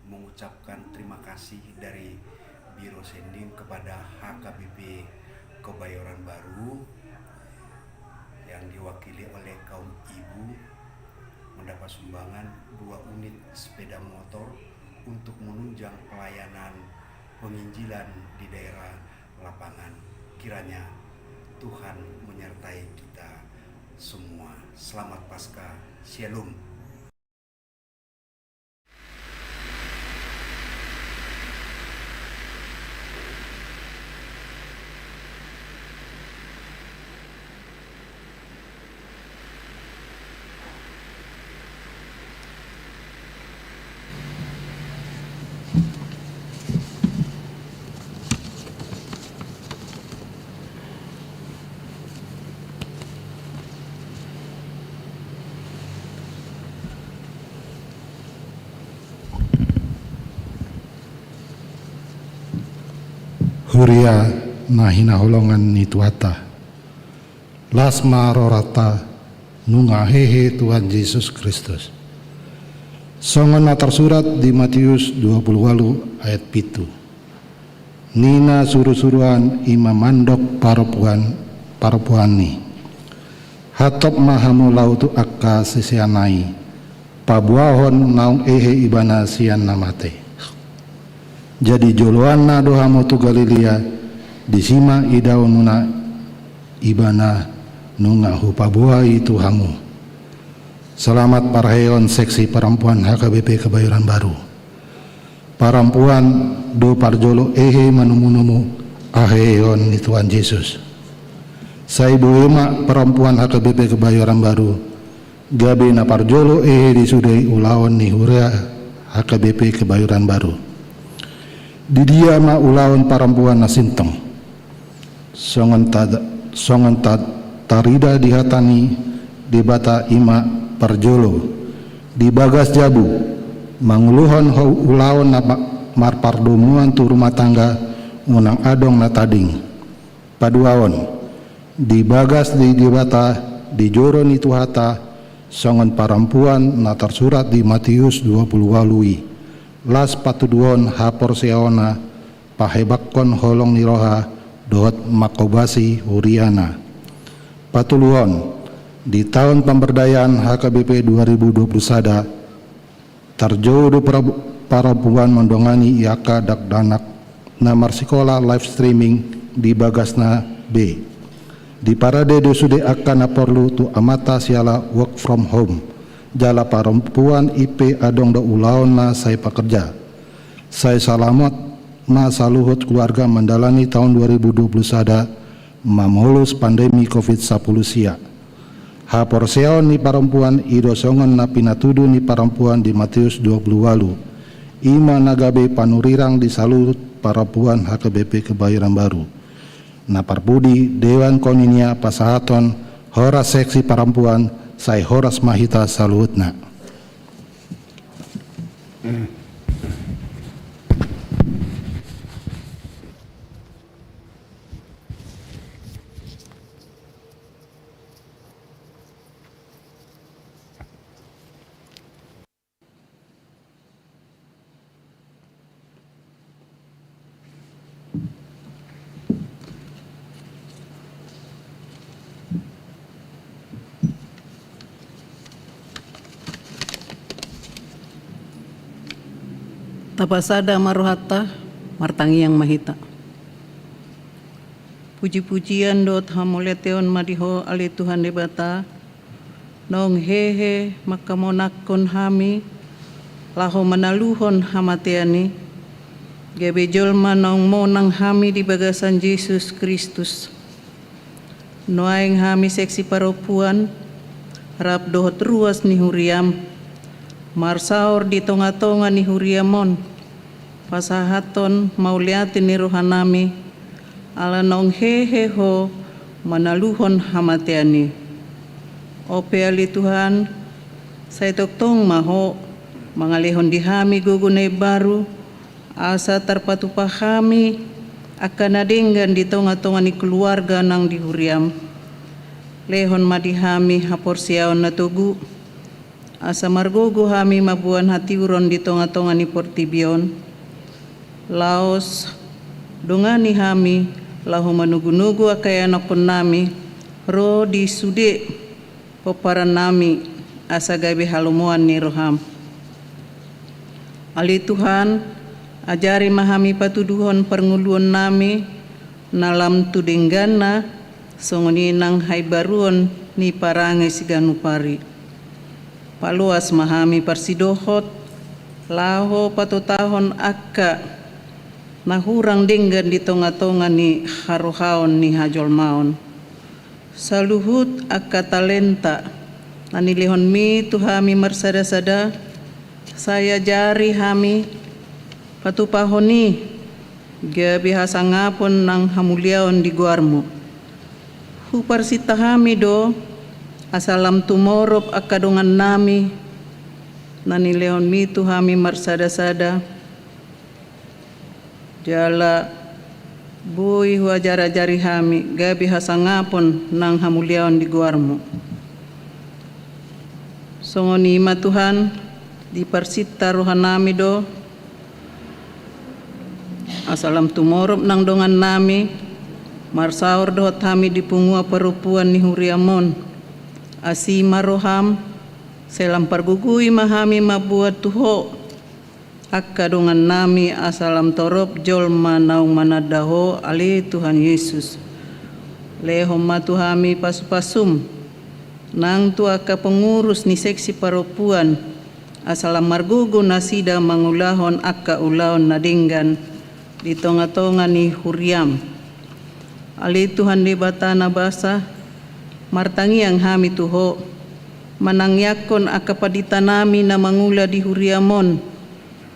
mengucapkan terima kasih dari Biro Sending kepada HKBP Kebayoran Baru yang diwakili oleh kaum ibu mendapat sumbangan 2 unit sepeda motor untuk menunjang pelayanan penginjilan di daerah lapangan. Kiranya Tuhan menyertai kita semua. Selamat Paskah. Shalom. Huria nahina holongan ni tuata lasma rorata nunga hehe Tuhan Yesus Kristus. Songon tersurat di Matius 28 ayat 7. Nina suruh-suruhan ima mandok parapuani hatop mahamu lautu akka sisianai pabuahon naung ehe ibana sian namate. Jadi joloana dohamu tu Galilea disima idaununa ibana nunga hupabuai Tuhanmu. Selamat parheon seksi perempuan HKBP Kebayoran Baru. Perempuan do parjolo manumu aheon ni Tuhan Yesus. Saya boema perempuan HKBP Kebayoran Baru. Gabe na parjolo disudai ulawan ni Huria HKBP Kebayoran Baru. Di dia ma ulawan perempuan nasinteng. Songon tarida dihatani di bata ima parjolo. Di bagas jabu manguluhon ulawan na marpardomuan tu rumah tangga unang adong na tading. Paduawon di bagas di bata di joro ni tuhata songon perempuan na tersurat di Matius 20 walui. Las patuduon hapor seona pahebakkon holong niroha dohot makobasi huriana. Patuluon di tahun pemberdayaan HKBP 2020 sada terjodoh perempuan mendongani iaka dakdanak na marsikola live streaming di bagasna B. Di parade dosude akan perlu tu amata siala work from home. Jala perempuan IP adong da ulaon na saya pekerja. Saya salamat na saluhut keluarga mendalani tahun 2020 sada mamulus pandemi COVID-10 sia. Hapor seon ni perempuan idosongan na pinatudu ni perempuan di Matius 20 walu. Ima nagabe panurirang di saluhut perempuan HKBP Kebayoran Baru. Na parpudi Dewan Koninia Pasahaton Horas Seksi Perempuan Sai Horas Mahita saluhutna. Tapasada maruhata martangi yang mahita. Puji-pujian dot hamuleteon madiho ali Tuhan debata. Nong hehe makamonakon hami laho manaluhon hamateani. Gebejol manong monang hami di bagasan Yesus Kristus. Noaing hami seksi perempuan rap dohot ruas ni huriam. Marsaur di tonga-tonga ni huriamon. Pasahaton mauliatin ni rohanami ala nong heheho manaluhon hamateani. Ope ali Tuhan saya toktong maho mangalihon dihami gugunay baru asa terpatupahami akan adenggan di tonga-tonga ni keluarga nang dihuriam. Lehon madihami hapor siaon na tugu asa margogo hami mabuan hatiuron di tonga-tonga ni Portibion. Laos dongani hami lahu manugu-nugu akayanakon nami ro di sude peparan nami asa gabe halumuan ni roham. Ali Tuhan ajari mahami patuduhon pernguluan nami nalam tudenggana songoni nang haibaruon ni parange siganupari. Paluas mahami parsidohot laho patutahon akka nahurang denggan di tonga-tonga ni haruhaon ni hajol maon. Saluhut akka talenta nanilihon mi tu hami marsada-sada saya jari hami patupahoni gabi hasangapon nang hamuliaon di guarmu. Huparsita hami do asalam tumorop akadongan nami nanilihon mi tu hami marsada-sada jala bui huajara jari hami gabi hasangapon nang hamuliaon di guarmu. Songoni ma Tuhan di persita rohanami do asalam tumorop nang dongan nami marsaur dohot hami di pungua perempuan ni huriamon asima roham selam pargugui mahami mabuat tuho akka dongan nami asalam torop jol manaung manadaho ali Tuhan Yesus. lehom matuhami pasupasum, nang tua ka pengurus ni seksi perempuan, asalam margugu nasida mangulahon akka ulaon nadinggan, di tonga-tonga ni Huriam. Ali Tuhan di batana basa, martangi ang hami tuho, manangyakon akapadita nami na mangula di Huriamon,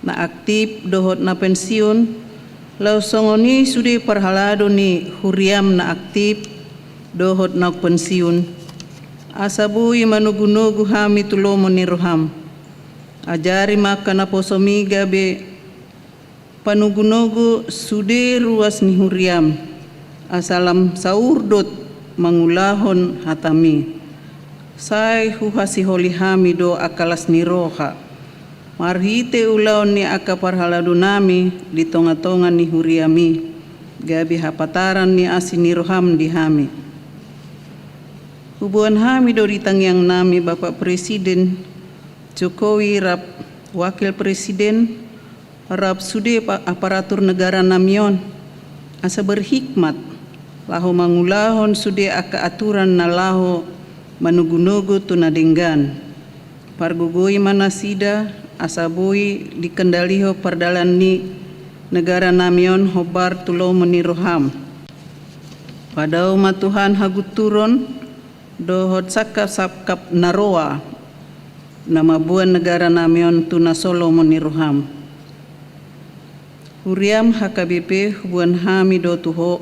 na aktif dohot na pensiun, lausongoni sudi parhalado ni Huriam na aktif dohot na pensiun. Asabui manugunugu hami tulomo ni Roham. Ajari maka na posomiga be panugunugu sudi ruas ni Huriam. Asalam saurdot mangulahon hatami. Sai huhasi holi hami do akalas ni Roha. Marhite ulaon ni akaparhalado nami di tonga-tonga ni Huriami, gabi hapataran ni asin ni Roham di hami. Hubungan hami do ditangyang nami Bapak Presiden Jokowi rap Wakil Presiden rap sude aparatur negara namion asa berhikmat laho mangulahon sude aka aturan na laho manugunugu tunadenggan. Pargugoi manasida asabui dikendaliho pardalan ni negara namion hobar tulo meni Roham. Padau matuhan haguturon dohot sakap naroa nama buan negara namion tuna solo meni Roham. Huriam HKBP hubuan hami do tuho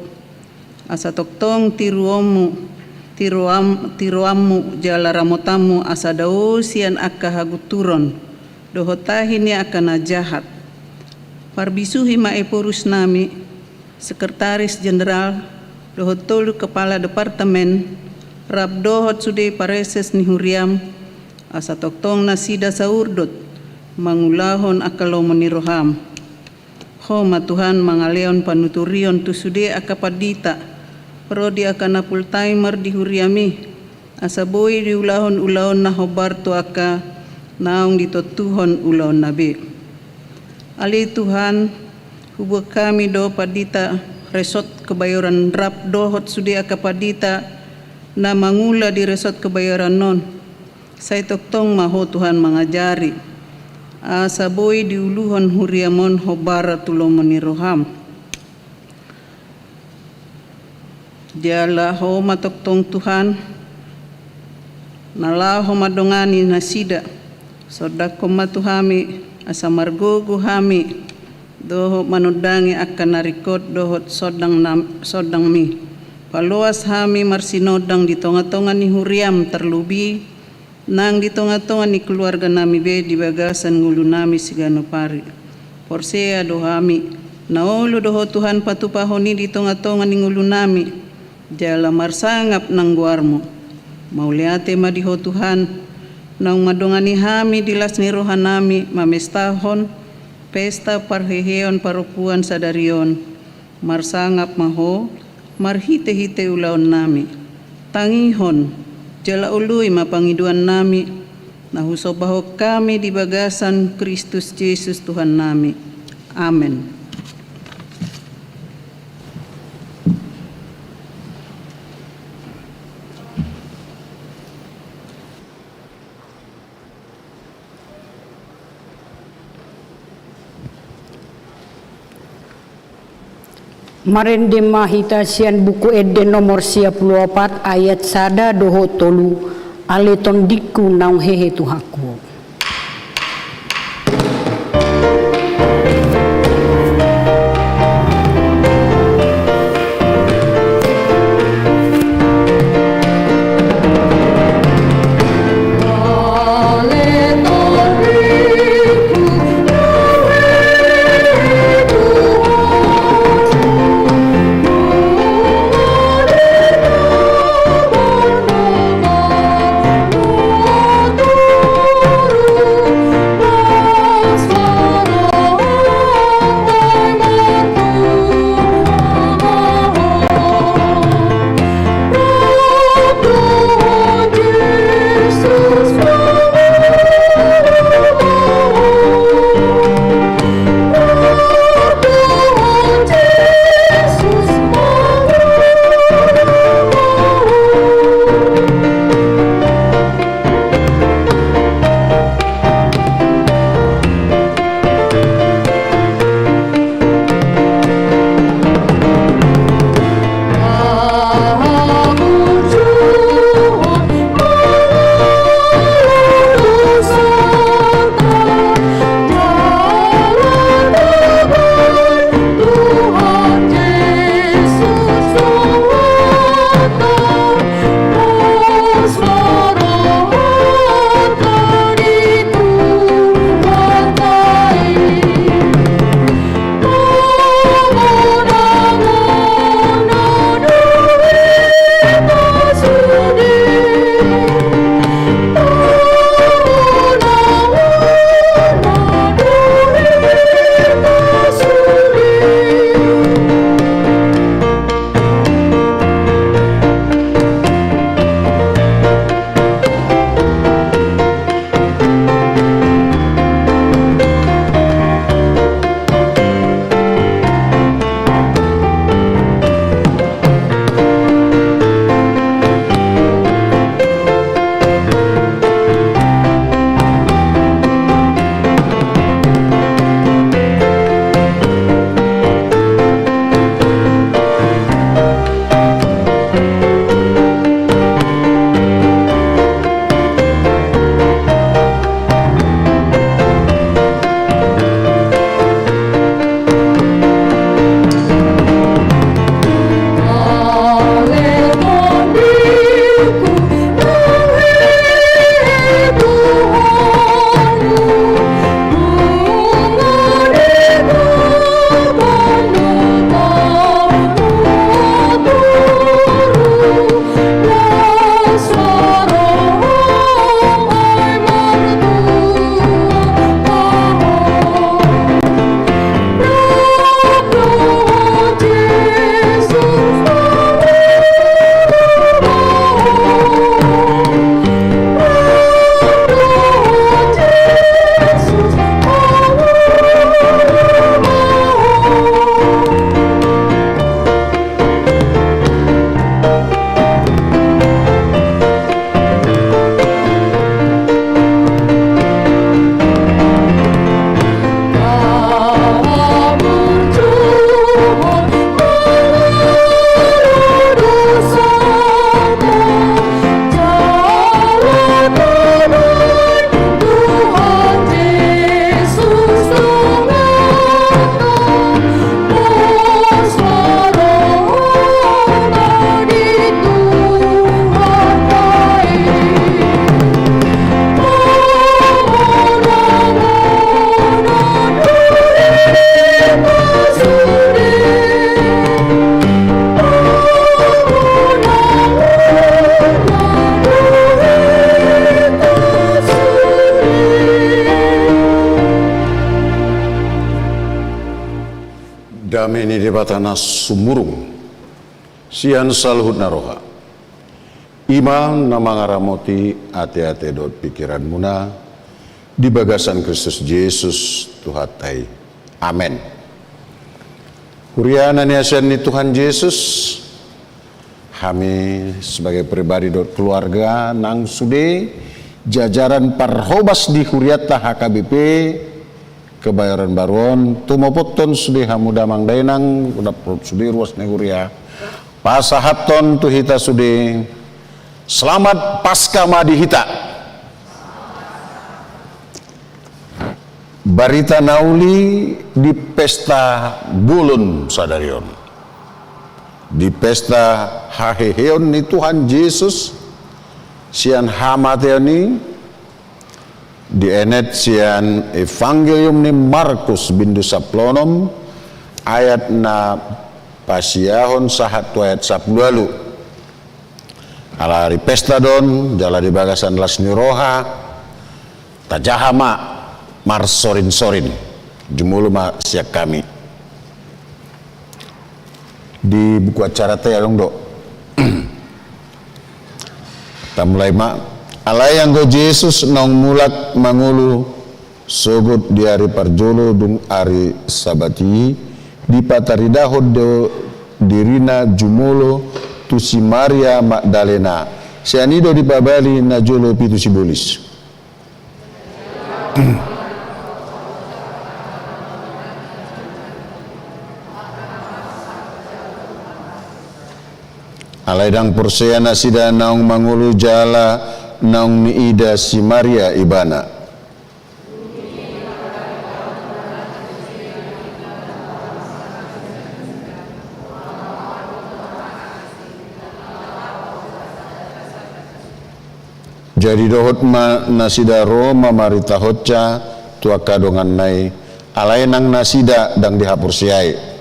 asa toktong tiruamu jala ramotamu asa dausian akka haguturon dohotahini akan jahat. Parbisuhi maeporus nami, Sekretaris Jenderal, dohotolu Kepala Departemen, rap dohot sude pareses ni Huriam, asa toktong nasida saurdot, mangulahon akalomo ni Roham. Homa Tuhan mangaleon panuturion tu sude akapadita, prodi akan full timer di Huriami, asa boy di ulahon na hobar tu aka, naong ditotuhon ulaon nabi. Ali Tuhan, hubung kami do padita resort kebayoran rap dohot sudia kapadita na mangula di resort kebayoran non. Saya toktong maho Tuhan mengajari. Asa boy di uluhon Huriamon hobara tulomon ni Roham. Dialah ho matoktong Tuhan, nalaho madongani nasida. Sodako matuhami asa margogo hami doho manudangi akan narikot dohot sodang mi. Paluas hami marsinodang di tonga-tonga ni Huriam terlubi nang di tonga-tonga ni keluarga nami be di bagasan ngulu nami sigano pari. Porsea dohami naolo doho Tuhan patupahoni di tonga-tonga ni ngulu nami jala marsangap nang guarmo. Mauliate madiho Tuhan nang madongani hami dilas ni rohanami mamestahon pesta parheheon parupuan sadarion marsangap maho marhite-hite ulaon nami tangihon jala ului mapangiduan nami nahusobaho kami di bagasan Kristus Yesus Tuhan nami. Amen. Marende mahita sian buku Eden nomor 24 ayat sada doho tolu aleton diku naung hehe tuhaku. batana sumurung sian saluhut naroha iman na mangaramoti ate-ate dot pikiran muna di bagasan Kristus Yesus Tuhatai. Amen. Huriana niasan ni Tuhan Yesus, kami sebagai pribadi dot keluarga nang sude jajaran parhobas di Huriata HKBP Kebayoran Baruon tumopoton sude hamuda mangdainang udah sude ruas neguria pasahaton tuhita sude selamat Paskah Madihita. Barita nauli di pesta Bulun sadarion. Di pesta haheheon ni Tuhan Yesus sian hamateoni di enet sian evangelium ni Markus bindu saplonom ayat na pasiahon sahat ayat 10 lalu. Alari pesta don jala di bagasan las niroha tajahama mar sorin jumulu ma siak kami di buku acara teh dong dok tamulai ma alayang go Yesus nong mulak mangulu sogot di hari parjolo dung hari sabati di pataridahod do dirina jumulo tu si Maria Magdalena sianido di babali na jolo pitu si bolis. Alaidang persea nasida naung mangulu jala naung ni ida si Maria ibana. Jadi dohot ma nasida Roma marita hotca tua kadongan nai alai nang nasida dang dihapursiai.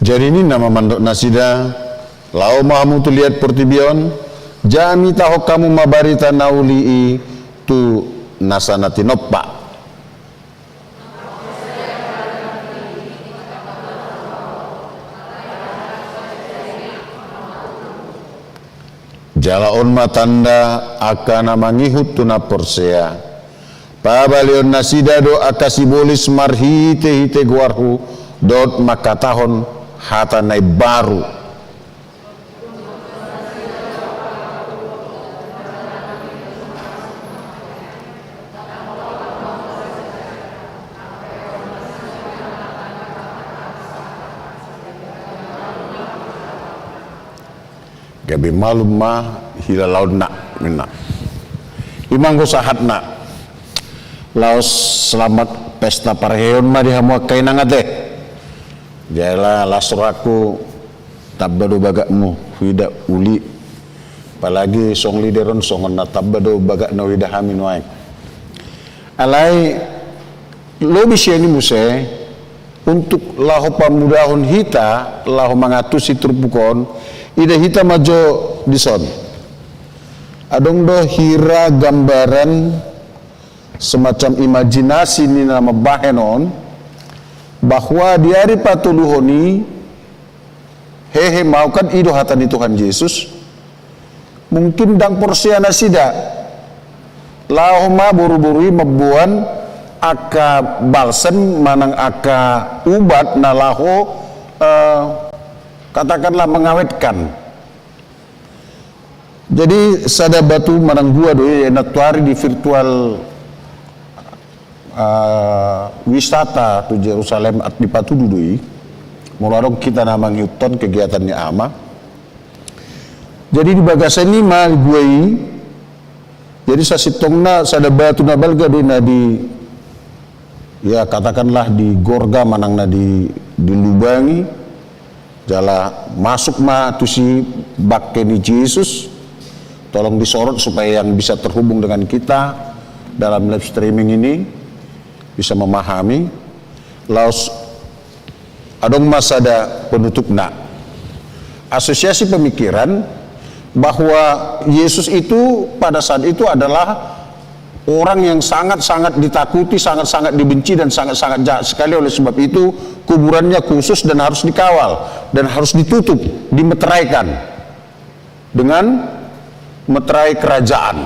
Jadi ini nama mandok nasida lau mahamu tu lihat pertibion jami tahu kamu mabarita nauli tu nasanati noppa jala on matanda akan mangihut tuna persea pabalion nasida do akasibolis marhite hite guarhu dot makatahon hata nai baru gabi malum ma hila laud nak minna imang go sahat nak laos selamat pesta parheon ma dihamu kainang ate jala lasraku tabbado bagakmu wida uli apalagi song lideron songon na tabbado bagak na wida hamin wae alai lobi siani muse untuk lahu pamudahon hita lahu mangatusi turpukon ida hita majo dison adong do hira gambaran semacam imajinasi ni nama bahenon bahwa di hari patuluhoni hehe mau kan ido hatani Tuhan Yesus mungkin dang porsia nasida lahoma buru-buru mabuan aka balsen manang aka ubat na laho katakanlah mengawetkan. Jadi sada batu manang gua doi natuari di virtual wisata tu Jerusalem at di patudu doi mularong kita nama ngiuton kegiatannya ama. Jadi di bagasan ini mah guai jadi sasitongna sada batu na balga doi na di ya katakanlah di gorga manang na di lubangi jala masuk ma tu si bakke ni Yesus tolong disorot supaya yang bisa terhubung dengan kita dalam live streaming ini bisa memahami laos adong masada penutupna asosiasi pemikiran bahwa Yesus itu pada saat itu adalah orang yang sangat-sangat ditakuti, sangat-sangat dibenci, dan sangat-sangat jahat sekali. Oleh sebab itu kuburannya khusus dan harus dikawal dan harus ditutup, dimeteraikan dengan meterai kerajaan,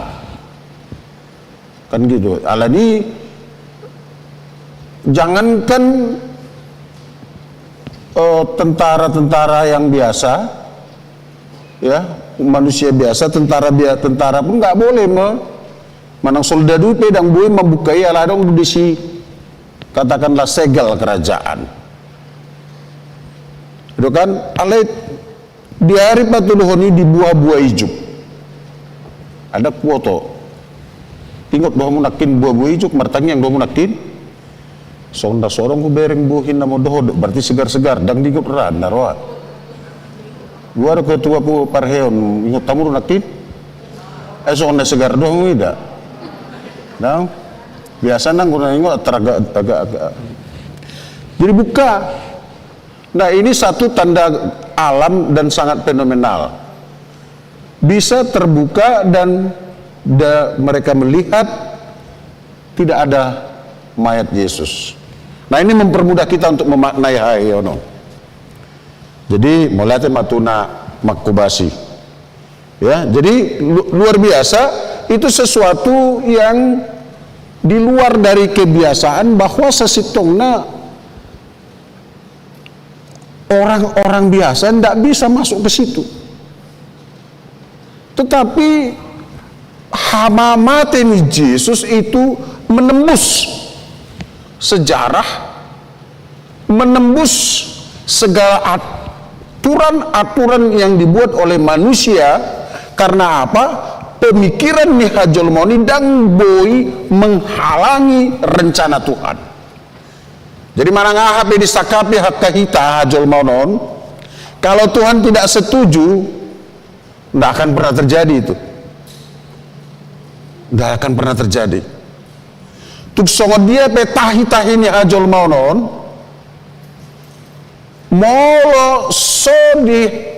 kan gitu. Alani jangankan tentara-tentara yang biasa, ya, manusia biasa, tentara pun nggak boleh manang soldadu pedang boleh membukai aladong disi katakanlah segel kerajaan. Itu kan alai di hari patuluhoni di buah-buah hijau ada foto. Ingat bahwa munakin buah-buah hijau martang yang doh munakin sonda sorong ku bereng buhin namo dohodok berarti segar-segar dang digop ran naroa. Gua ada ketua pu parheon ingat tamu nakin sonda segar doh muida. Nah, biasa nang guna ingat agak jadi buka. Nah, ini satu tanda alam dan sangat fenomenal. Bisa terbuka dan mereka melihat tidak ada mayat Yesus. Nah, ini mempermudah kita untuk memaknai hayono. Jadi mulai matuna makubasi. Ya, jadi luar biasa, itu sesuatu yang di luar dari kebiasaan bahwa sesitongna orang-orang biasa tidak bisa masuk ke situ. Tetapi hamamateni Yesus itu menembus sejarah, menembus segala aturan-aturan yang dibuat oleh manusia. Karena apa? Pemikiran ni hajol moni dan boy menghalangi rencana Tuhan. Jadi mana ngahape disakapi hak kahita hajol monon, kalau Tuhan tidak setuju, tidak akan pernah terjadi itu. Tidak akan pernah terjadi. Tuk songot dia petahitahi ni hajol monon, molo sodi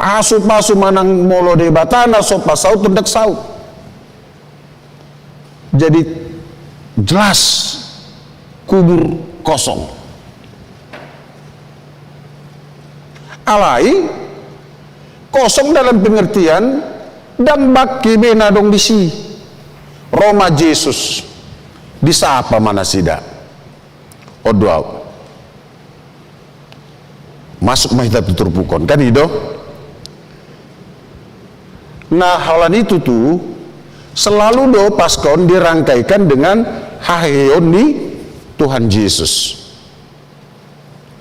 pasu manang molo de batana so pasaut tendak saut. Jadi jelas kubur kosong. Alai kosong dalam pengertian dan baki benadong disi Roma Yesus bisa apa mana sida odoau masuk mahita piturpukon kan itu. Nah, halan itu tuh selalu do paskon dirangkaikan dengan haheon ni Tuhan Yesus.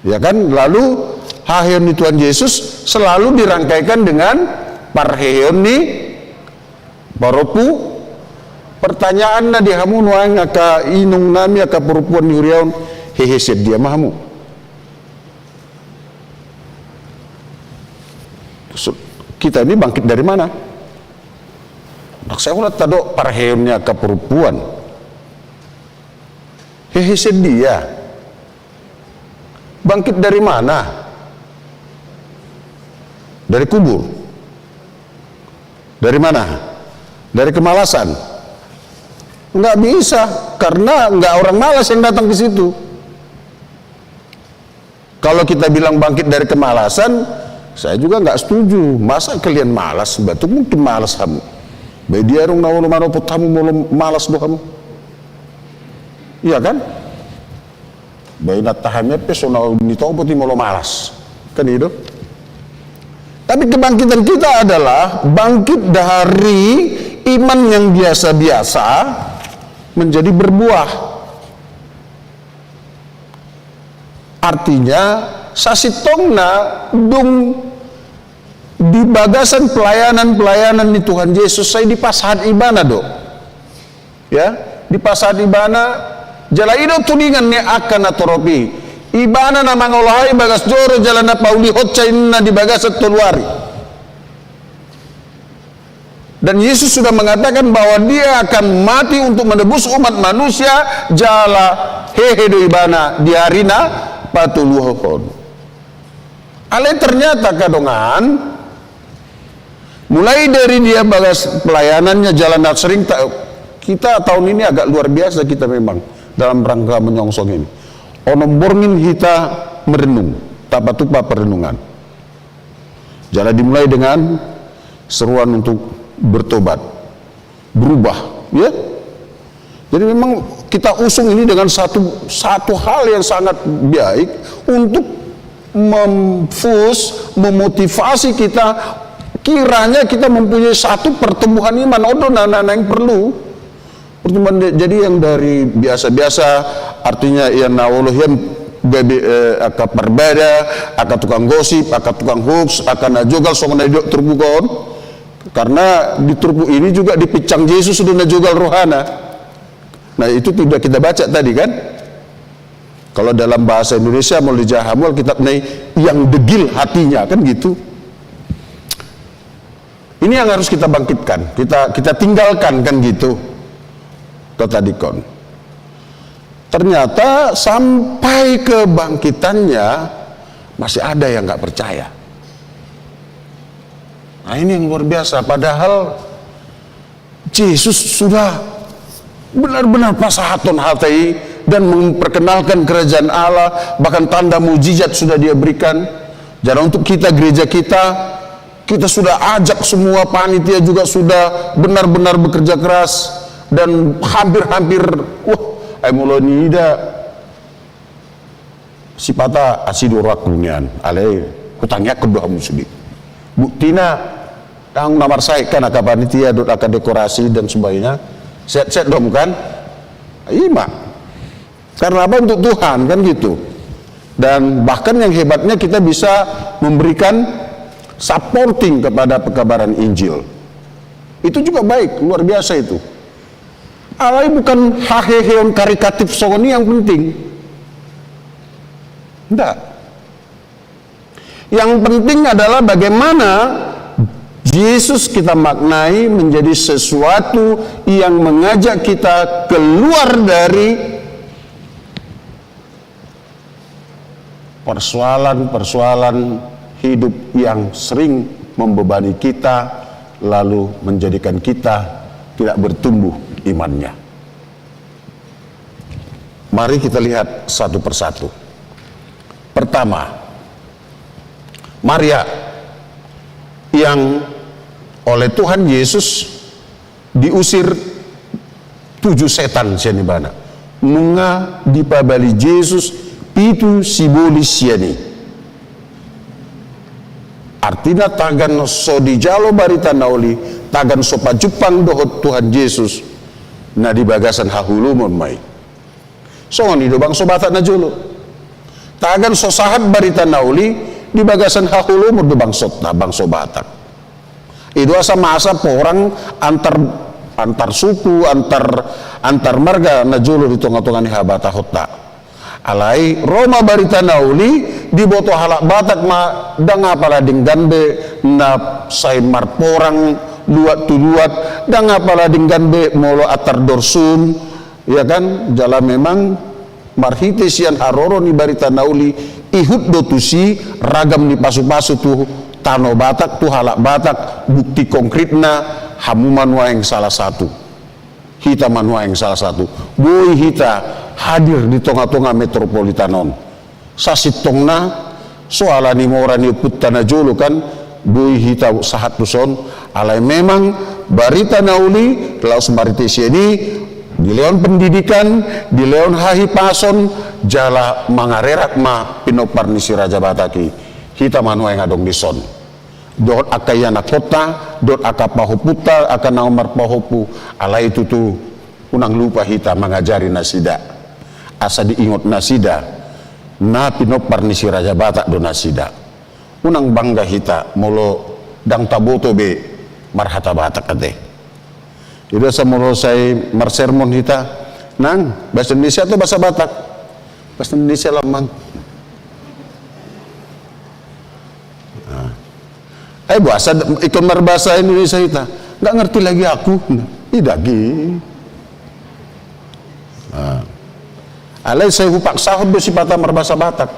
Ya kan? Lalu haheon ni Tuhan Yesus selalu dirangkaikan dengan parheon ni baropu. Pertanyaan na di hamun wang aka inung nami aka perempuan ni huriaun heheset dia mahamu. Kita ini bangkit dari mana? Saya udah tado parheonnya ke perempuan. Heheset dia. Bangkit dari mana? Dari kubur. Dari mana? Dari kemalasan. Nggak bisa, karena nggak orang malas yang datang ke situ. Kalau kita bilang bangkit dari kemalasan, saya juga nggak setuju. Masa kalian malas? Batu mungkin malas kamu. Baik dia rong nawalo manopot kamu mau malas do kamu. Iya kan? Baik natahamnya pesona nito poti mau malas. Kan itu? Tapi kebangkitan kita adalah bangkit dari iman yang biasa-biasa menjadi berbuah. Artinya sasitongna dung di bagasan pelayanan di Tuhan Yesus saya di pasahat ibana do. Ya, di pasahat ibana jala ido tuningan ni akan atoropi. Ibana na mangolahai bagas joro jalan na pauli hotcha inna di bagasat tolwari. Dan Yesus sudah mengatakan bahwa dia akan mati untuk menebus umat manusia jala hehe doibana di harina patuluhon. Ale ternyata kadongan mulai dari dia bagas pelayanannya jalan sering kita tahun ini agak luar biasa kita memang dalam rangka menyongsong ini. Onomborngin kita merenung, tak patupa perenungan. Jalan dimulai dengan seruan untuk bertobat, berubah, ya. Jadi memang kita usung ini dengan satu hal yang sangat baik untuk memotivasi kita, kiranya kita mempunyai satu pertumbuhan iman yang perlu pertumbuhan. Jadi yang dari biasa-biasa artinya yang nawoloh yang akan berbeda, akan tukang gosip, akan tukang hoax, akan najogal sama najok terbukon. Karena di turbu ini juga dipicang Yesus sudah najogal rohana. Nah itu tidak kita baca tadi kan. Kalau dalam bahasa Indonesia mau dijahamul kitab yang degil hatinya kan gitu. Ini yang harus kita bangkitkan, kita tinggalkan kan gitu. Tadi kon. Ternyata sampai kebangkitannya masih ada yang nggak percaya. Nah ini yang luar biasa. Padahal Yesus sudah benar-benar pasahaton hatai dan memperkenalkan kerajaan Allah, bahkan tanda mujizat sudah dia berikan. Jadi untuk kita gereja kita sudah ajak semua panitia juga sudah benar-benar bekerja keras dan hampir mulonida sipata asidorakunian ale hutangnya kedua musudi buktina yang nomor saya kan akan panitia akan dekorasi dan sebagainya set dong kan ima karena apa untuk Tuhan kan gitu. Dan bahkan yang hebatnya kita bisa memberikan supporting kepada pekabaran Injil. Itu juga baik, luar biasa itu. Allah bukan haheheon karikatif songoni yang penting. Enggak. Yang penting adalah bagaimana Yesus kita maknai menjadi sesuatu yang mengajak kita keluar dari persoalan-persoalan hidup yang sering membebani kita, lalu menjadikan kita tidak bertumbuh imannya. Mari kita lihat satu persatu. Pertama, Maria yang oleh Tuhan Yesus diusir 7 setan sianibana. Munga dipabali Yesus itu simbolis siani. Artinya tagan so di jalo barita nauli, tagan so pajupang dohot Tuhan Yesus na di bagasan hahulumon mai. So ngani do bang so batak na jolo. Tagan so sahat barita nauli di bagasan hahulumon do bang so batak. Itu asa masa orang antar suku, antar marga na jolo di tonga-tonga ni habata hota. Alai Roma barita nauli di boto halak batak ma danga pala ding ganbe na say marporang luat danga pala ding ganbe molo atar dorsun ya kan jala memang marhite sian haroro ni barita nauli ihut dotusi ragam ni pasu-pasu tu tano batak tu halak batak bukti konkretna hamuman waeng salah satu hita manua yang salah satu boy hita hadir di tengah-tengah metropolitanon sasit tongna soalani morani puttana jolo kan boy hita sahat tuson alai memang barita nauli laus maritesi ini di leon pendidikan di leon hahi pason jala mangarerak ma pinoparnisi raja bataki hita manua yang adong dison dot akayana kota dot akapahoputa akan naumar pahopu ala itu tuh unang lupa hita mengajari nasida asa diingot nasida na pinoparnisi raja batak do nasida unang bangga hita molo dang taboto be marhata batak kate itu asa molo say marsermon hita nang bahasa Indonesia atau bahasa Batak bahasa Indonesia lamang bahasa ikon marbahasa Indonesia kita nggak ngerti lagi aku. Tidak gitu. Alay saya hupak sahod do si pata marbasa Batak.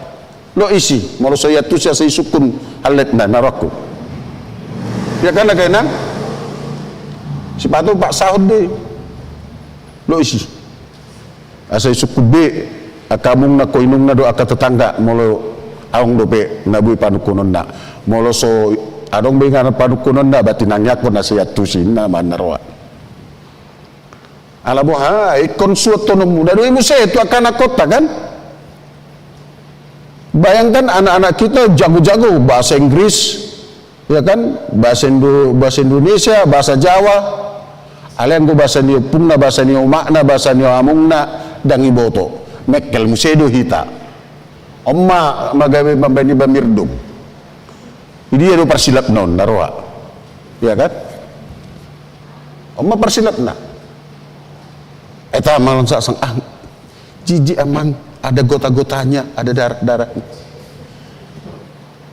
Lo isi, mau saya tu saya sukun alet na naraku. Ya kan lagi nang si pata hupak sahod deh. Lo isi. Asai suku B, akamung na koinung na do aka tetangga molo aung dope nabui panukunon na. Molo so adong bengan panukunon na batinangnya ko na saya tusin na manarwa. Alam mo ikon suatu muda dulu ibu saya itu akan kota kan. Bayangkan anak-anak kita jago-jago bahasa Inggris, ya kan, bahasa Indonesia, bahasa Jawa. Alian go bahasa niyo pungna, bahasa niyo makna, bahasa niyo amungna, dan iboto. Mekel musedo hita. Omma magawe mambani bamirdum. Ini dia do persilap non narwa. Ya kan? Omma persilap na. Eta malang sang jijik amang ada gota-gotanya, ada darah-darah.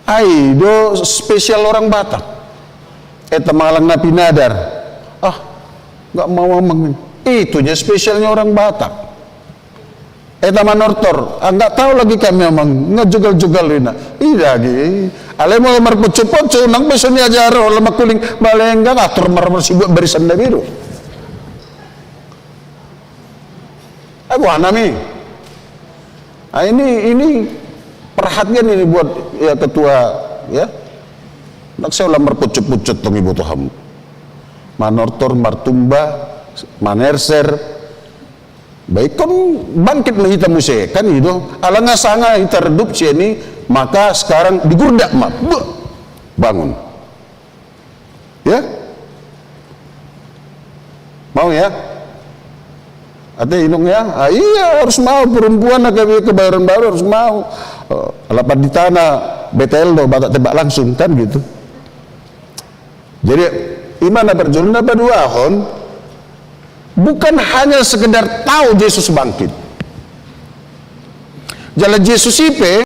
Ai do spesial orang Batak. Eta malang napi nadar. Nggak mau amang. Itunya spesialnya orang Batak. Eta manortor. Nggak tahu lagi kami amang ngejugal-jugal rina. Lagi. Ale mau marpucu-pucu nang besoni ajaro lemak kuling balenggang atur marmar sibuk barisan na biru. Anami. Ini perhatian ini buat ya ketua ya. Nak saya ulah merpucut-pucut tong ibu toham. Manortor martumba manerser. Baik kan bangkit menghitam musik kan itu. Alanga sanga hita redup ini maka sekarang digurdak mak. Bangun. Ya? Mau ya? Ada inung ya, iya harus mau perempuan kebayoran baru harus mau. Lapan di tanah BTL lo batak tebak langsung kan gitu. Jadi imana berjurun dapat dua hon, bukan hanya sekedar tahu Yesus bangkit. Jalan Yesus ipe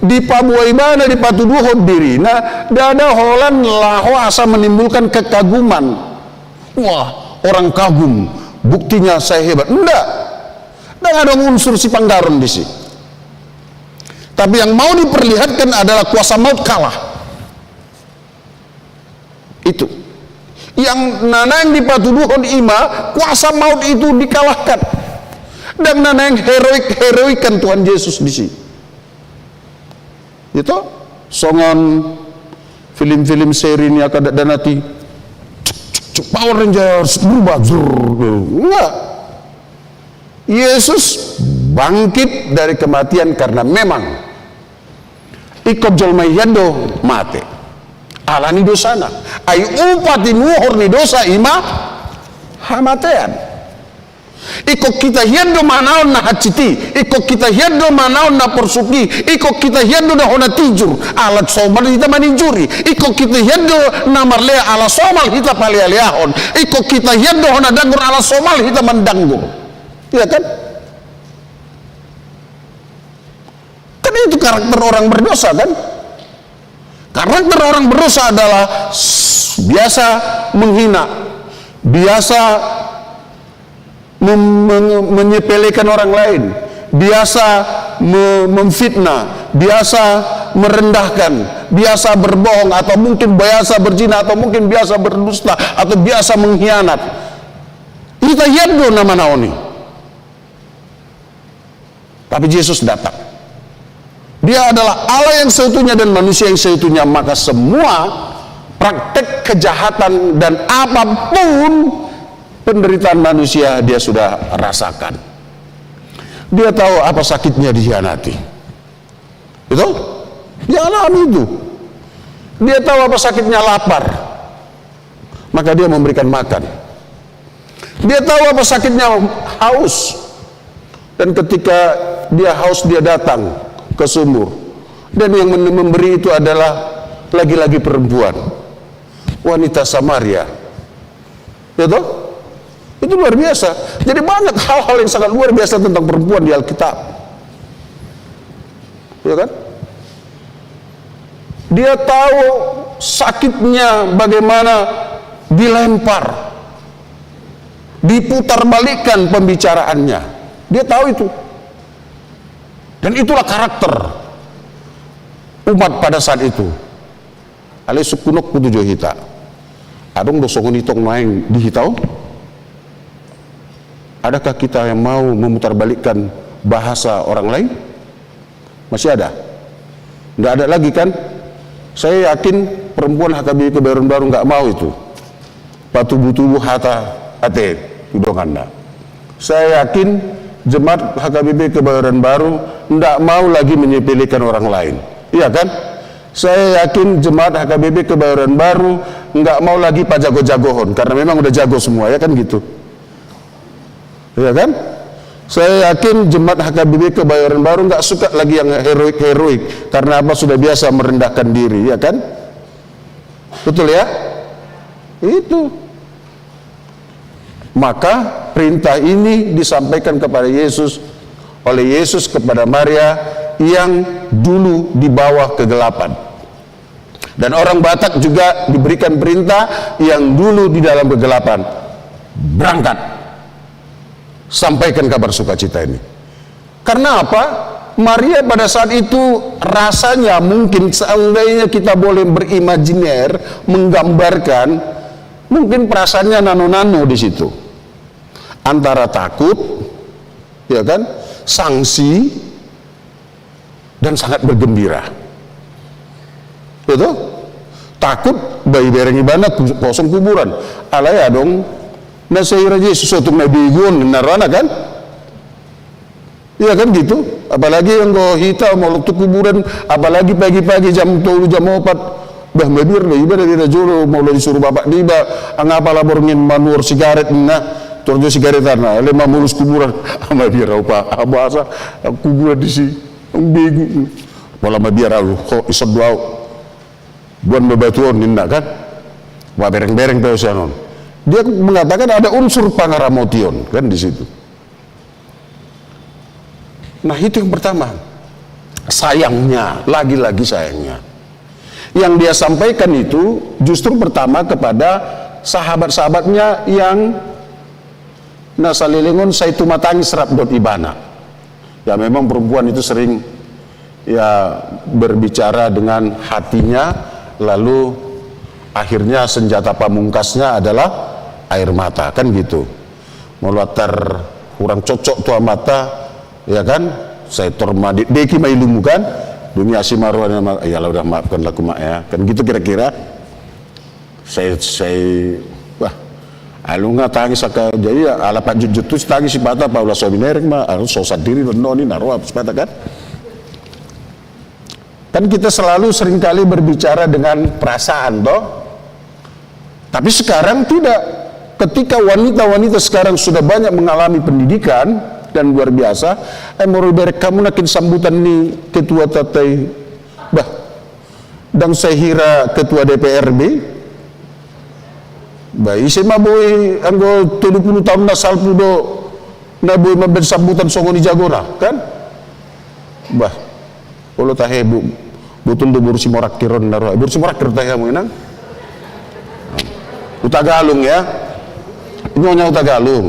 di pabuai mana di patuduhon diri. Nah, dada holan laho asa menimbulkan kekaguman. Wah, orang kagum. Buktinya saya hebat. Enggak. Dan ada unsur si panggaron di sini. Tapi yang mau diperlihatkan adalah kuasa maut kalah. Itu. Yang nanang di patuduhon ima, kuasa maut itu dikalahkan. Dan nanang heroikan Tuhan Yesus di sini. Itu songon film-film seri ini akan dan nanti Power Rangers berubah enggak. Yesus bangkit dari kematian karena memang ikut jolma yado mate alani dosana ay upati nuhur ni dosa ima hamatean. Iko kita hiendo manaon na haciti, iko kita hiendo manaon na porsuki, iko kita hiendo na hona tijur, alat somal hita manijuri, iko kita hiendo na marlea ala somal hita palialiahon, iko kita hiendo hona danggur ala somal hita mandanggur. Iya kan? Kan itu karakter orang berdosa kan? Karakter orang berdosa adalah biasa menghina, biasa menyepelekan orang lain, biasa memfitnah, biasa merendahkan, biasa berbohong, atau mungkin biasa berzina, atau mungkin biasa berdusta, atau biasa mengkhianat. Kita yendo nama naoni. Tapi Yesus datang. Dia adalah Allah yang seutuhnya dan manusia yang seutuhnya, maka semua praktek kejahatan dan apapun penderitaan manusia dia sudah rasakan. Dia tahu apa sakitnya dikhianati. Itu? Dia alami itu. Dia tahu apa sakitnya lapar. Maka dia memberikan makan. Dia tahu apa sakitnya haus. Dan ketika dia haus dia datang ke sumur. Dan yang memberi itu adalah lagi-lagi perempuan. Wanita Samaria. Itu? Itu luar biasa. Jadi banyak hal-hal yang sangat luar biasa tentang perempuan di Alkitab. Ya kan? Dia tahu sakitnya bagaimana dilempar, diputarbalikkan pembicaraannya. Dia tahu itu. Dan itulah karakter umat pada saat itu. Ale sukunok kutujo hita. Adong dosongon itong maeng di hitau. Adakah kita yang mau memutarbalikkan bahasa orang lain? Masih ada? Nggak ada lagi kan? Saya yakin perempuan HKBP Kebayoran Baru nggak mau itu. Patubu-tubu hata ate udonganda. Saya yakin jemaat HKBP Kebayoran Baru nggak mau lagi menyepelekan orang lain. Iya kan? Saya yakin jemaat HKBP Kebayoran Baru nggak mau lagi pajago-jagohon karena memang udah jago semua, ya kan gitu. Iya kan? Saya yakin jemaat HKBP Kebayoran Baru nggak suka lagi yang heroik karena apa, sudah biasa merendahkan diri, ya kan? Betul ya? Itu. Maka perintah ini disampaikan kepada Yesus oleh Yesus kepada Maria yang dulu di bawah kegelapan. Dan orang Batak juga diberikan perintah yang dulu di dalam kegelapan. Berangkat, sampaikan kabar sukacita ini. Karena apa? Maria pada saat itu rasanya mungkin seandainya kita boleh berimajiner, menggambarkan, mungkin perasaannya nano-nano di situ. Antara takut, ya kan, sangsi, dan sangat bergembira. Betul? Takut bayi bereng ibana kosong kuburan. Alaya dong. Nah saya kira sesuatu nabi gun narana kan? Iya kan gitu. Apalagi yang go hita mau waktu kuburan, apalagi pagi-pagi jam 3 jam 4. Bah mabir lah ibadah dia jolo mau disuruh bapak diba angapa laborngin manuor sigaret nah. Turjo sigaretan na, lema mulus kuburan, ama biar apa, abasa kuburan di si, begu, malah biar aku, kok isot doa, buan bebatuan ninda kan, wah bereng-bereng peosanon. Dia mengatakan ada unsur pangaramotion kan di situ. Nah itu yang pertama, sayangnya, lagi-lagi sayangnya, yang dia sampaikan itu justru pertama kepada sahabat-sahabatnya yang nasalilingon saya itu matangi serap dot ibana. Ya memang perempuan itu sering ya berbicara dengan hatinya, lalu akhirnya senjata pamungkasnya adalah air mata kan gitu. Melatar kurang cocok tua mata, ya kan? Saya tormadi deki mailumu kan? Dunia asimarwana ya lah udah maafkan laku mak ya. Kan gitu kira-kira. Saya wah alu nga tangis saka jadi alapat jujut tu tangis si bata Paula Sobinerek mah harus sosad diri noni naruh apa sepata kan? Kan kita selalu seringkali berbicara dengan perasaan toh. Tapi sekarang tidak. Ketika wanita-wanita sekarang sudah banyak mengalami pendidikan dan luar biasa, berek kamu nakin sambutan ni ketua tatai bah dan saya hira ketua DPRB bayi saya boy anggo 70 tahun na salpudo na boy mabed sambutan songoni jagora kan bah polo tahe bu butul do bursi morak kiron naro bursi morak kirta ya mo inang Utagalung ya nyonya Utagalung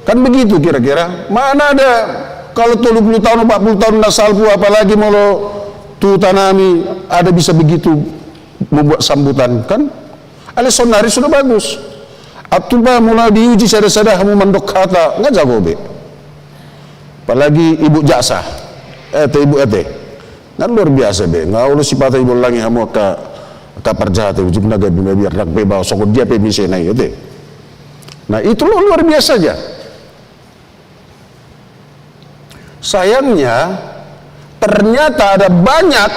kan begitu kira-kira. Mana ada kalau 30 tahun 40 tahun na salpu apalagi mau tu tanami ada bisa begitu membuat sambutan kan. Ale sonari sudah bagus. Atuba mulai diuji sada-sada kamu mandok kata nggak jago be. Apalagi ibu jasa, ibu nggak luar biasa be. Nggak ulus sipata ibu lagi kamu ke perjahate uji naga bina biar nak be bawa sokot dia pe bisa naik ete. Nah itu luar biasa aja. Sayangnya ternyata ada banyak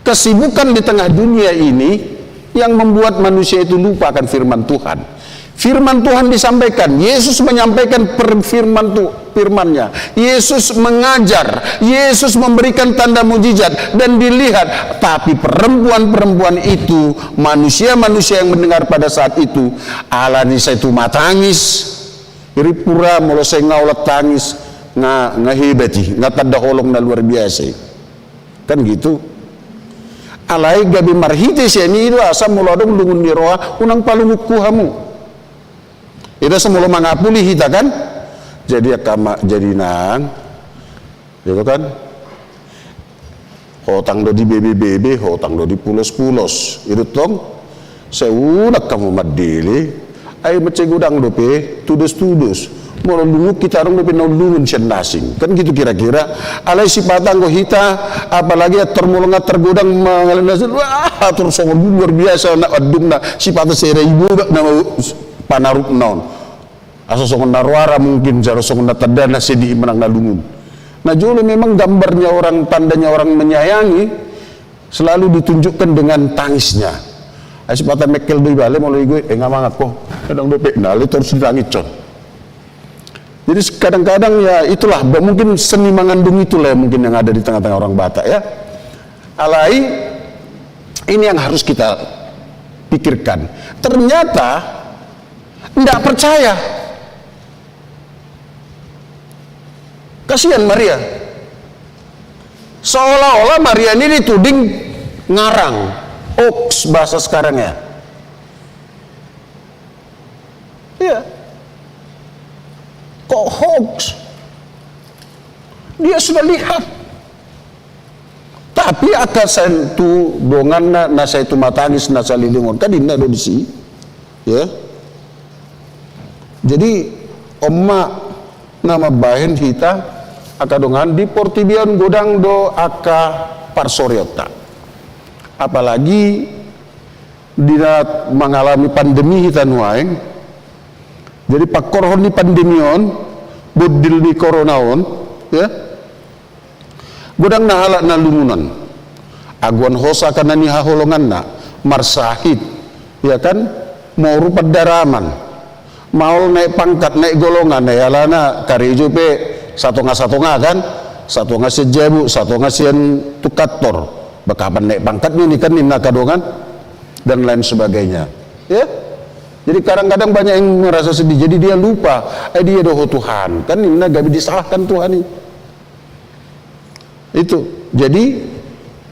kesibukan di tengah dunia ini yang membuat manusia itu lupa akan firman Tuhan. Firman Tuhan disampaikan, Yesus menyampaikan firman-Nya, Yesus mengajar, Yesus memberikan tanda mujizat dan dilihat, tapi perempuan-perempuan itu, manusia-manusia yang mendengar pada saat itu, alani saya itu matangis, iripura mula saya ngaulat tangis, ngahibati, ngatanda holong na luar biasa, kan gitu. alai gabi marhite siani itu asa mulodong lungun niroa unang palunguk kuhamu itu semula mangapuli hita kan jadi akama jadi nang itu kan hotang do di bebe hotang do di pulos itu tong seunak kamu madili ay macegudang dope tudus mau lungu kita orang dope nolungun senasing kan gitu kira-kira alai si patang go hita apalagi termulunga tergodang mengalinasin wah terus luar biasa nak adung na si patang sere ibu nama panarup naon asa songon narwara mungkin jaro songon natadana sedih menang nalungun. Nah jolo memang gambarnya orang, tandanya orang menyayangi selalu ditunjukkan dengan tangisnya. Asipata mekel doi bale mulai gue ngamangat kok kadang dope nali terus ditangis con. Jadi kadang-kadang ya itulah mungkin seni mengandung itulah mungkin yang ada di tengah-tengah orang Batak ya. Alai ini yang harus kita pikirkan. Ternyata tidak percaya. Kasihan Maria. Seolah-olah Maria ini dituding ngarang, hoax bahasa sekarang ya. Iya. Kok hoax? Dia sudah lihat. Tapi akan sentuh dongan nasa itu matangis nasa lilingon kan dinda do disi. Ya. Jadi omma nama bahen hita akadongan di Portibion godang do aka parsoriota. Apalagi dia mengalami pandemi hitan waeng. Jadi pak korhon di pandemion, bodil di koronaon, ya. Godang nahalak na lumunan. Aguan hosa kana ni haholongan na marsahid, ya kan? Mau rupa daraman. Mau naik pangkat, naik golongan, ya lana kari pe satu nga kan, satu nga sejebu, satu nga sian tukator, bakapan naik pangkat ini kan nimna kadongan dan lain sebagainya, ya. Jadi kadang-kadang banyak yang merasa sedih, jadi dia lupa, dia doho Tuhan, kan nimna gabi disalahkan Tuhan ini. Itu, jadi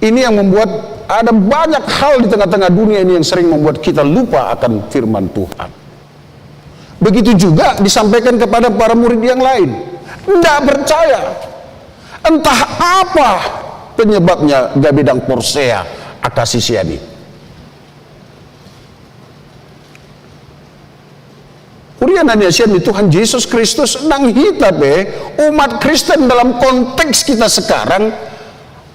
ini yang membuat ada banyak hal di tengah-tengah dunia ini yang sering membuat kita lupa akan firman Tuhan. Begitu juga disampaikan kepada para murid yang lain. Tidak percaya. Entah apa penyebabnya gabidang porsea akasisiani. Uriananya sian di Tuhan Yesus Kristus nang hita be umat Kristen dalam konteks kita sekarang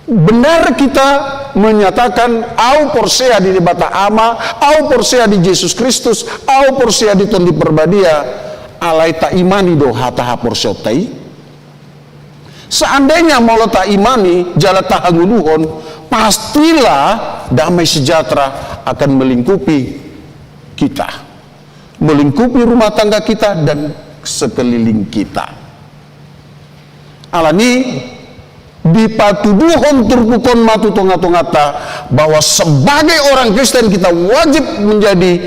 benar kita menyatakan au porsea di bata ama, au porsea di Yesus Kristus, au porsea di tondi perbadia alai ta imani do hataha porsea. Seandainya mau tak imani jala tahanguluhon, pastilah damai sejahtera akan melingkupi kita, melingkupi rumah tangga kita dan sekeliling kita. Alani dipatuduhon turpukon matu tonga-tongata bahwa sebagai orang Kristen kita wajib menjadi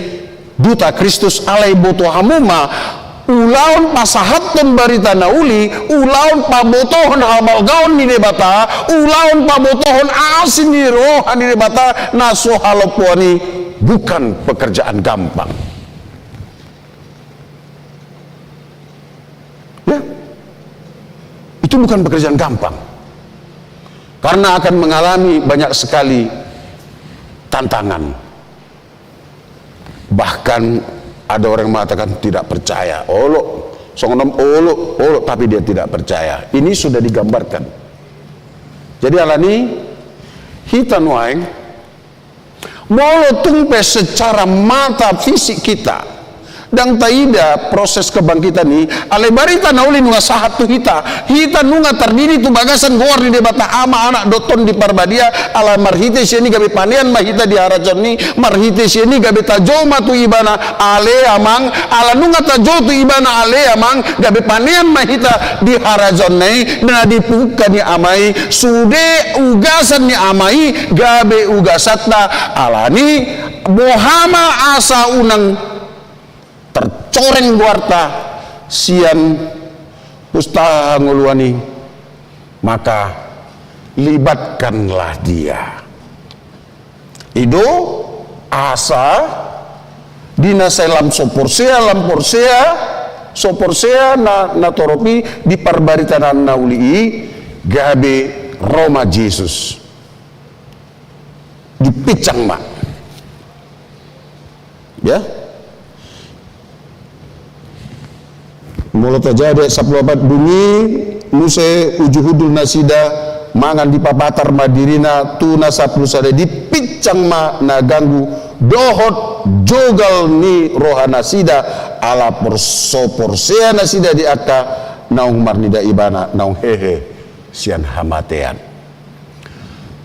duta Kristus alai boto hamuma ulaun pasahaton barita nauli ulaun pabotohon habal gaon ni debata ulaun pabotohon asin ni rohan ni debata naso halopuani bukan pekerjaan gampang ya itu bukan pekerjaan gampang karena akan mengalami banyak sekali tantangan bahkan ada orang mengatakan tidak percaya, olo, songonom olo, tapi dia tidak percaya. Ini sudah digambarkan. Jadi alani hitan waeng molo tumpe secara mata fisik kita dan taida proses kebangkitan ini ale barita nauli nunga sahat tu hita nunga terdiri tu bagasan gor di debata ama anak doton di parbadia ala marhite sieni gabe panean mahita di harajon ni marhite sieni gabe tajoma tu ibana ale amang ala nunga tajo tu ibana ale amang gabe panean mahita di harajon nei na dipuka ni amai sude ugasan ni amai gabe ugasatna alani bohama asa unang tercoreng warta sian ustaha nguluani maka libatkanlah dia Ido asa dina selam soporsea na toropi di parbaritanan na ulii gabe Roma Jesus dipicang mak ya mulut aja ada 14 bunyi nuse ujuhudul nasida mangan di pabatar madirina tuna 10 sada dipicang ma na ganggu dohot jogal ni rohana sida ala porsoporsea nasida di akka naung marnida ibana naung hehe sian hamatean.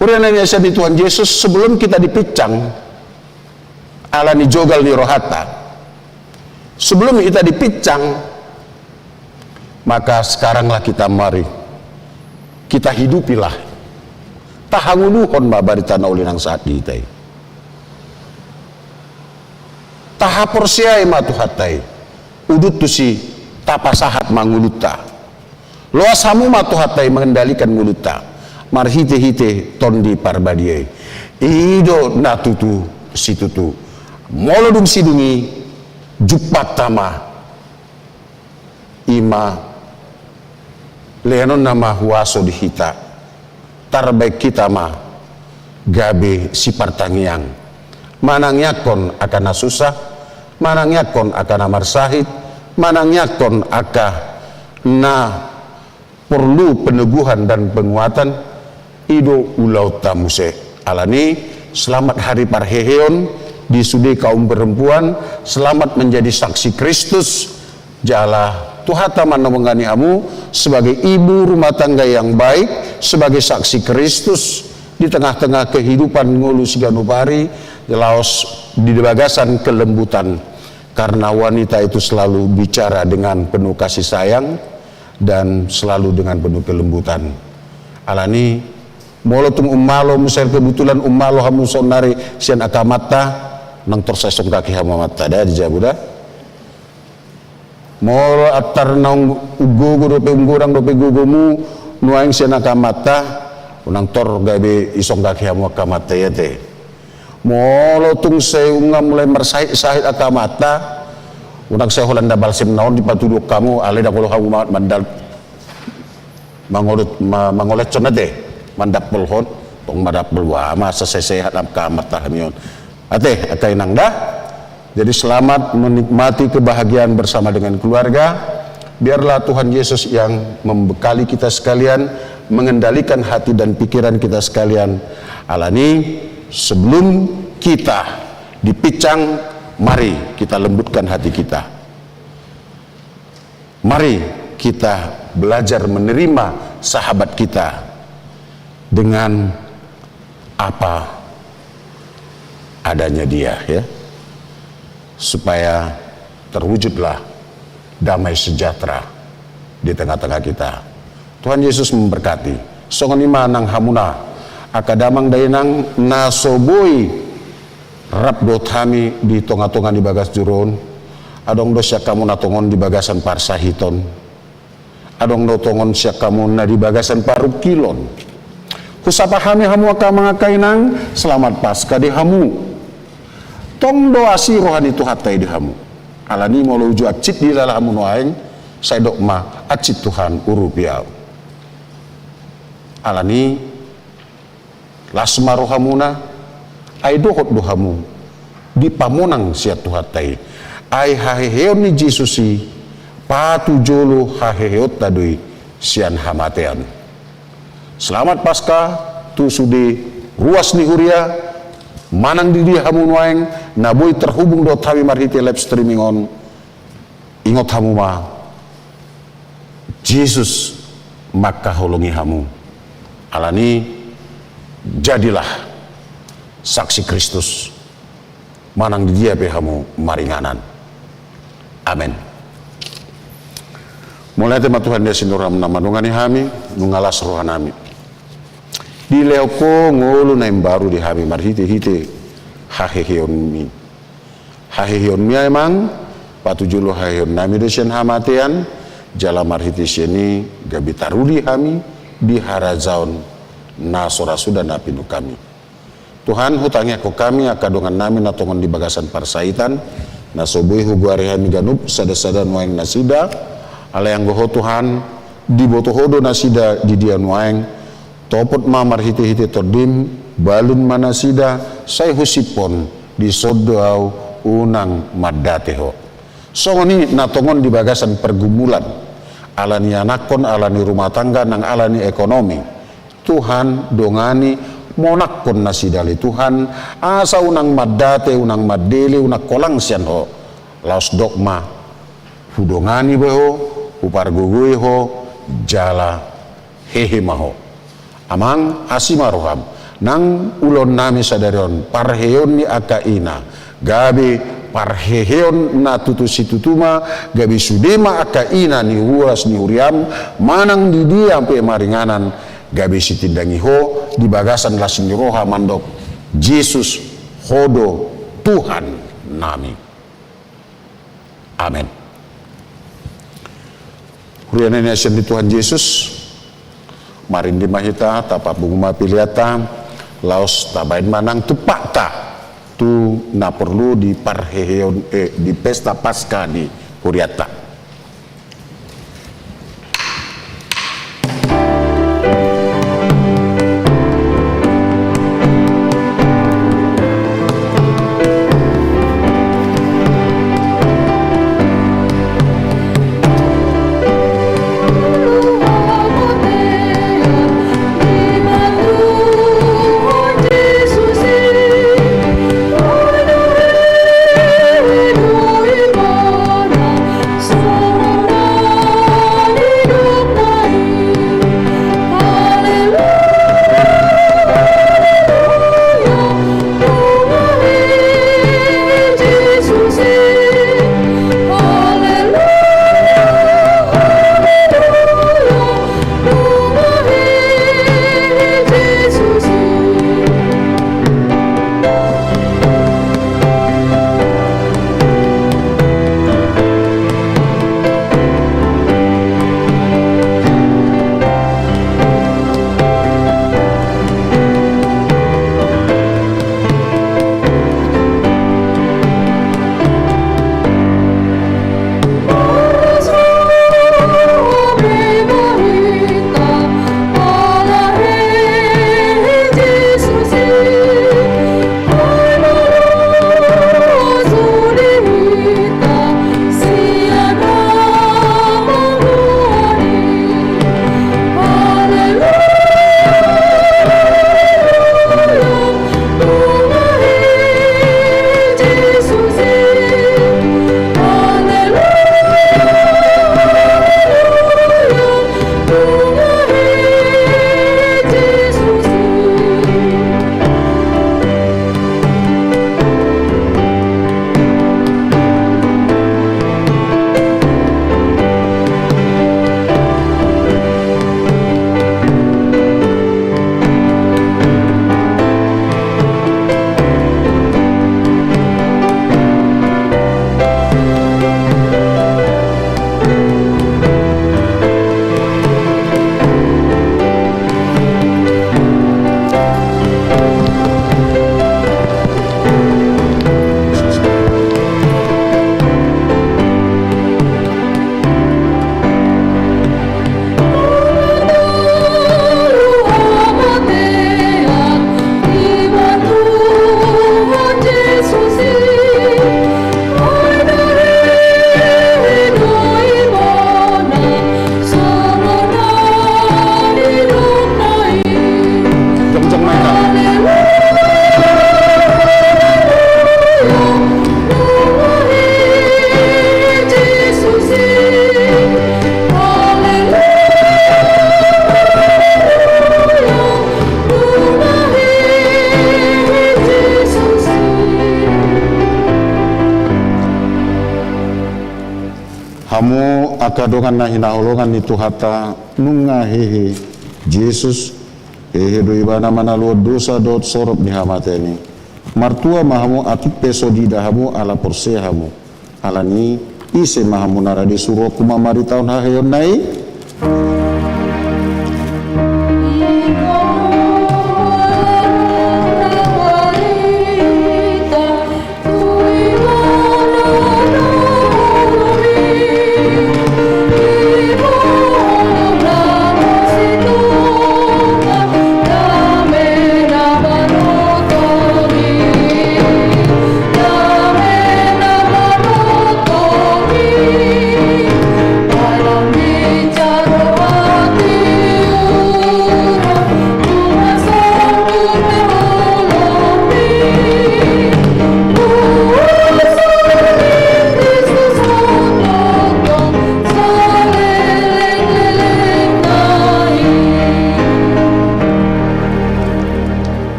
Uriananya sabi Tuhan Yesus, sebelum kita dipicang ala ni jogal ni rohata, sebelum kita dipicang, maka sekaranglah kita mari kita hidupilah tahanguluhon mabarita na ulinang saat diitai tahaporsiay matuhatay udut tu si tapasahat manguluta loas hamu matuhatay mengendalikan muluta marhite-hite tondi parbadiay ido natutu situtu molodum sidungi jupat tama ima lehanon nama huaso dihita tarbaik kita ma gabe si partangiang manangyakon akan susah manangyakon akan marsahid manangyakon akan na perlu peneguhan dan penguatan ido ulau tamuse alani selamat hari parheheon di sudi kaum perempuan selamat menjadi saksi Kristus jala Tuhata manawangani amu sebagai ibu rumah tangga yang baik sebagai saksi Kristus di tengah-tengah kehidupan ngulu siganupari laos di bagasan kelembutan karena wanita itu selalu bicara dengan penuh kasih sayang dan selalu dengan penuh kelembutan alani molotum ummalo musel kebetulan ummalo hamu sonari sian akamata nang torsesong kaki hamamata da dijabuda molo atar nang ugogo dope unggurang dope gogomu nuaing sian akamata unang tor gabe isong kaki hamu akamata yete molo tung seunga mulai mersahid akamata unang seholanda balsim naon di patuduk kamu aleda kalau kamu mandal mangolet conate mandap pelhon tong mandap pelwa masa sesehat akamata hamion ate akai nang dah. Jadi selamat menikmati kebahagiaan bersama dengan keluarga. Biarlah Tuhan Yesus yang membekali kita sekalian, mengendalikan hati dan pikiran kita sekalian. Alani sebelum kita dipicang, mari kita lembutkan hati kita. Mari kita belajar menerima sahabat kita dengan apa adanya dia ya. Supaya terwujudlah damai sejahtera di tengah-tengah kita. Tuhan Yesus memberkati. Songonima nang hamuna akadamang dainang nasoboi rap dot hami di tonga-tonga di bagas juron. Adong do siak kamu natongon di bagasan parsahiton. Adong do tongon siak kamu na di bagasan parukilon. Kusapahami hamu akamangakainang selamat Paskah di hamu. Tong doasi rohani tu hatai di hamu alani mau uju acit di dalam hamu noaeng saya dok ma acit Tuhan urupiau alani lasma rohamuna ai dohot dohamu di pamonang siat tu hatai ai haheheon ni Jesusi patu jolo haheheot tadui sian hamatean selamat Paskah tu sudi ruas ni huria manang di dia hamu nuaeng naboi terhubung do tawi marhiti live streaming on ingot hamu ma Jesus maka holongi hamu alani jadilah saksi Kristus manang di dia be hamu maringanan amin mulai tema Tuhan dia sinduram nama nungani hami nungalas rohanami di leoko ngolu na baru di hami marhite-hite haheheon mi emang patujulo haheheon nami desian hamatean jala marhite sieni gabi tarudi hami di harazaon nasora sudah napinu kami Tuhan hutangnya ko kami akadongan namin natongon di bagasan parsaitan na sobui huguari hami ganup sada-sada nuaing nasida ala yang goho Tuhan di boto hodo nasida di dia nuaing topot mamar hiti-hiti tordim balun manasida say husipon di sodau unang madateho songoni natongon di bagasan pergumulan alani anakon alani rumah tangga nang alani ekonomi Tuhan dongani monakon nasidali Tuhan asa unang madate unang madele unang kolang sian ho laos dokma hudongani beho upargugui ho jala hehe maho amang asimaroham nang ulon nami sadarion parheon ni akaina gabi parheon na tutusi tutuma gabi sudema akaina ni huas ni huriam manang di dia pe maringanan gabi sitindangi ho di bagasan lasing roha mandok Yesus hodo Tuhan nami amin. Hurian ini asyik di Tuhan Yesus marin di mahita tapa bunguma piliata laos tabain manang tupak ta tu na perlu di parheon di pesta Paskah di Huriata. Hamu akadongan na hinaholongan ni Tuhata nunga hehe Jesus hehe do ibana manaluo dosa dot sorop ni hamateni martua mahamu atik peso di dahamu ala porse hamu ala ni ise mahamu naradi suro kumamari tahun haheyon nai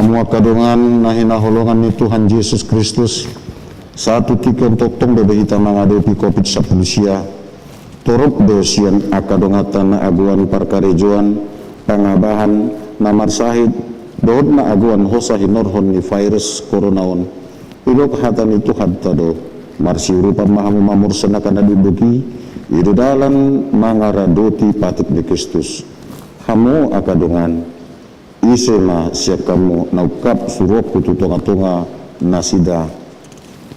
Hamu akadongan nahina holongan ni Tuhan Yesus Kristus. Satu tiken totong bebe kita menghadapi COVID-19 sia. Torok dosian akadongatan na aguan parkarejoan pangabahan namar sahid dood na aguan hosa hinorhon ni virus coronaon. Ilok hatan itu hadtado marsi urupan mahamu mamur senakan aduduki idu dalam mangaradoti patik di Kristus. Hamu akadongan isema siap kamu naukap suruh kutu tonga-tonga nasida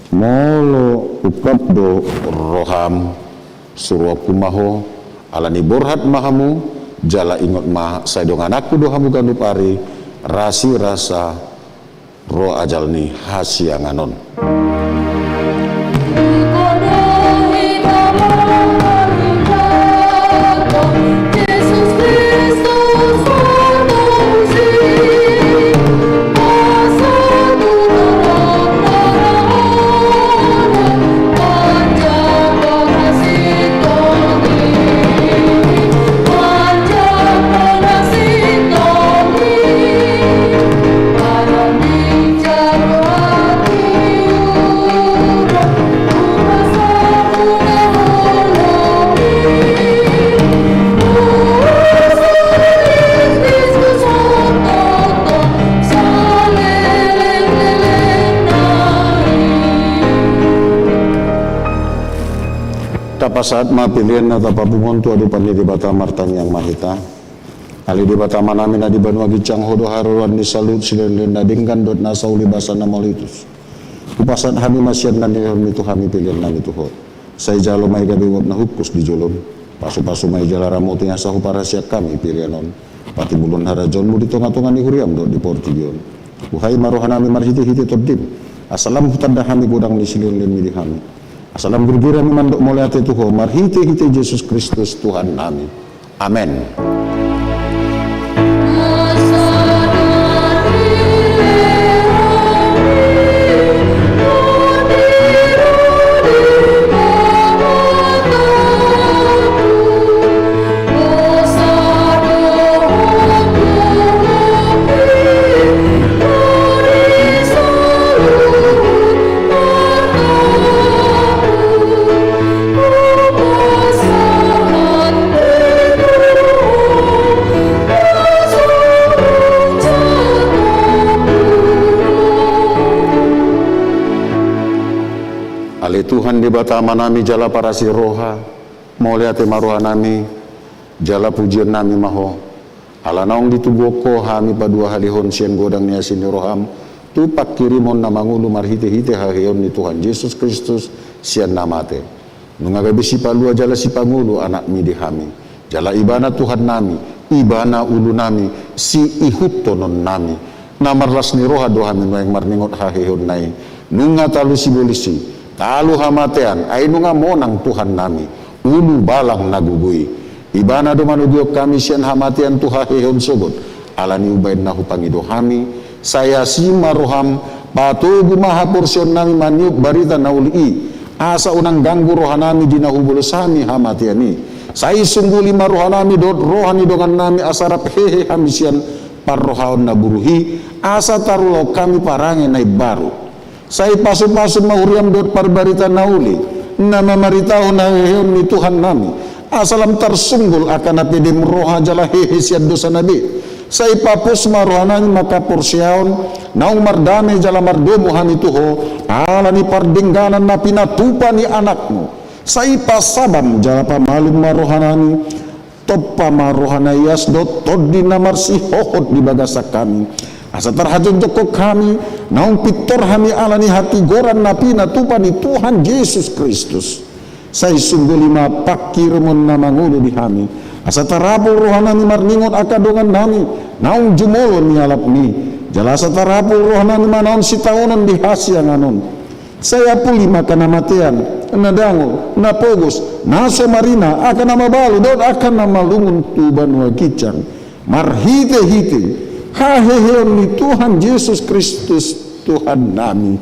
molo ukap do roham suruh kumaho alani borhat mahamu jala ingot mah saya dongan aku do hamu gandu pari rasi rasa roh ajalni hasianganon. Saat ma pilihan na tapabungon tu adu pani di bata martan yang mahita ali di bata manami na di banua gicang hodo haruan di salut silen na dingkan dot na sauli basan na molitus kupasan hami masyan na nihon itu hami pilihan na itu ho saya jalo may gabi wab na hupkus di jolom pasu-pasu may jalara mo tinya sahu para siya kami pilihanon pati bulon harajon mo di tonga-tonga ni huriam do di portigion buhay marohanami marhiti-hiti toddim asalam hutanda hami gudang di silen mi di hami. Assalam bergira memandok muliate Tuhan marhite hite Yesus Kristus Tuhan nami. Amin. Tuhan di bata manami jala parasi roha mau lihat maruha nami jala pujian nami maho ala naong ditugoko hami padua halihon sien godang niasini roham tu pak kirimon namangulu marhite-hite hahion ni Tuhan Yesus Kristus sian namate nungaga bisi palua jala si pangulu anak mi di hami jala ibana Tuhan nami ibana ulu nami si ihut tonon nami namarlas ni roha dohami noeng marningot hahion nai nunga talu si bolisi talu hamatean ainu nga monang Tuhan nami ulu balang nagugui ibana do manugiok kami sian hamatean Tuhan hehon sogot alani ubain nahu pangido hami saya si maroham patugu maha porsion nami maniuk barita nauli asa unang ganggu rohanami di nahu bolosami hamateani saya sungguli marohanami dot rohani dongan nami asarap hehe hamisian parrohaon naburuhi asa tarulau kami parange naib baru saya pasu-pasu mahuriam dot parbarita nauli nama maritau naheon ni Tuhan nami asalam tersunggul akan apidem roha jala hehe siad dosa nabi saya papus marohanani maka porsiaon naung mardame jala mardomo hani tuho alani pardengganan na pinatupa ni anakmu saya pasabam jala pamalum marohanani toppa marohanayas dot toddi namarsi hohot di bagasa kami asa terhajun joko kami naung pitor hami alani hati goran napina tupani Tuhan Yesus Kristus saya sungguh lima pakir mon namangulu di hami asa tarapul rohanani marningot akadongan nami naung jumolon nialap ni jala asa tarapul rohanani manaon sitaonon di hasianganon saya puli makan namatean nadango napogos naso marina akan nama balu don akan nama lungun tuban wakicang marhite-hite haheheon ni Tuhan Yesus Kristus Tuhan nami.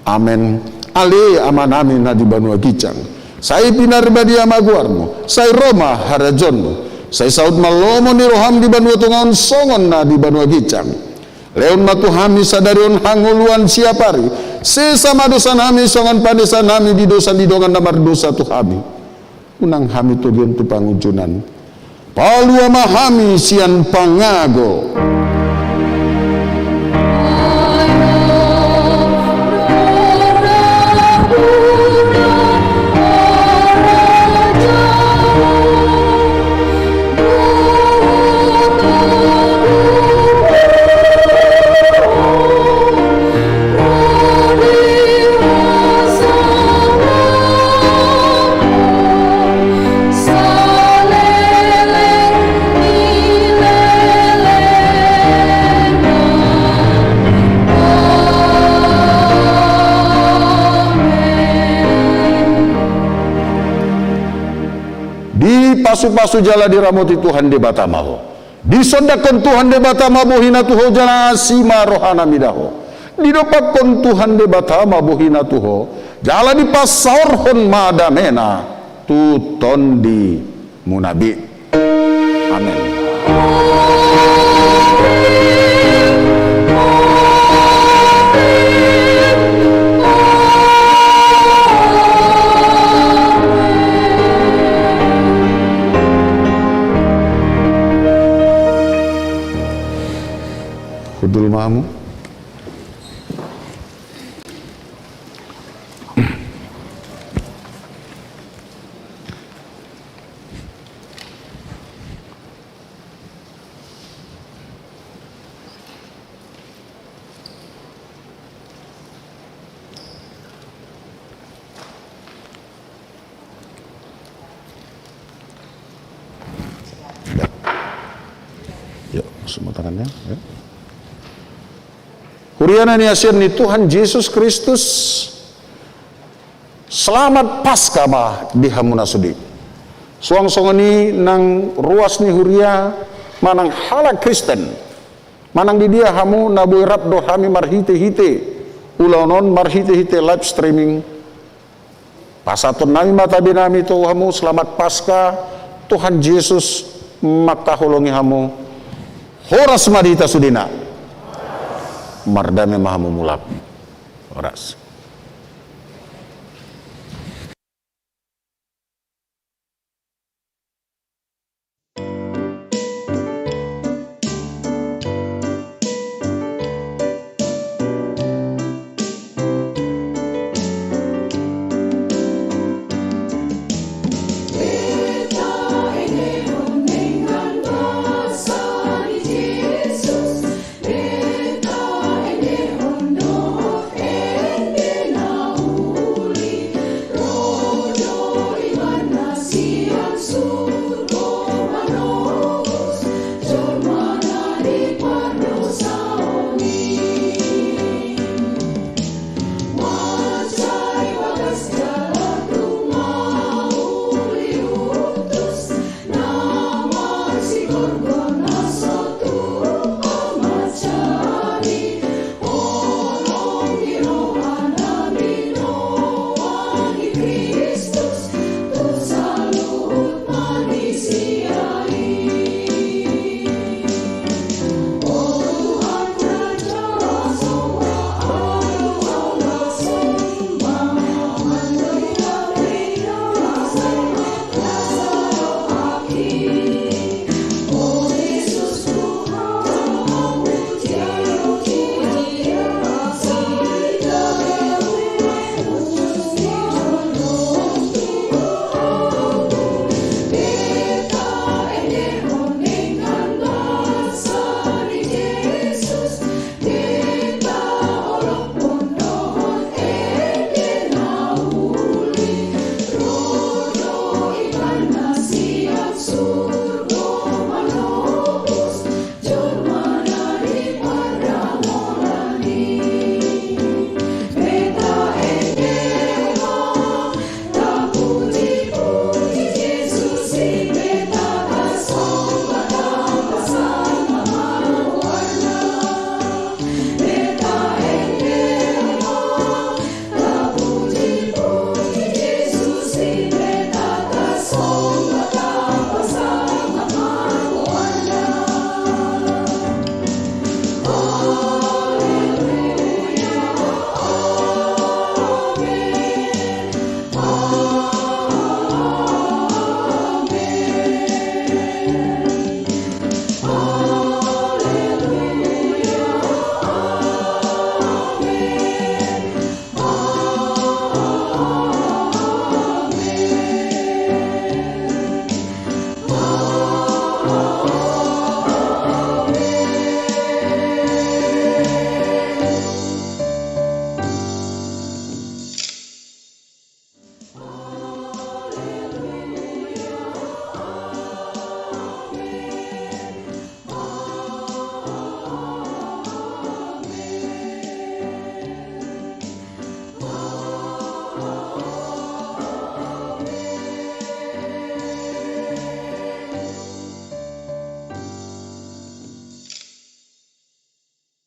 Amen. Ale amanami na di banua gicang. Saya pinarbadi amaguarmo. Saya Roma harajonmo. Saya saud malomo ni roham di banua tungaon songon na di banua gicang. Leon matuhami sadarion hanguluan siapari. Sesama dosa nami songan padesa nami di dosa didongan namar dosa tu hami. Unang hami tugian tu pangujunan. Palua mahami sian pangago. Pasu-pasu jala diramoti Tuhan de batamaho. Disondakan Tuhan de batamaho hina tuho jala sima rohana midaho. Didopakon Tuhan de batamaho hina tuho jala di pasaorhon madamena tuton di munabi. Amin. Hudul mamu. Yuk, semua tangannya. Ya. Huriana ni asian ni Tuhan Yesus Kristus selamat Paskah bah di hamuna sudi. Suang-suang ni nang ruas ni huria manang halak Kristen. Manang di dia hamu nabu rap do hami marhite-hite. Ulaunon marhite-hite live streaming. Pasaton nami mata binami tu hamu selamat Paskah Tuhan Yesus makahulungi hamu. Horas madita sudina. Mardame mahamu mulak. Horas. Gorgo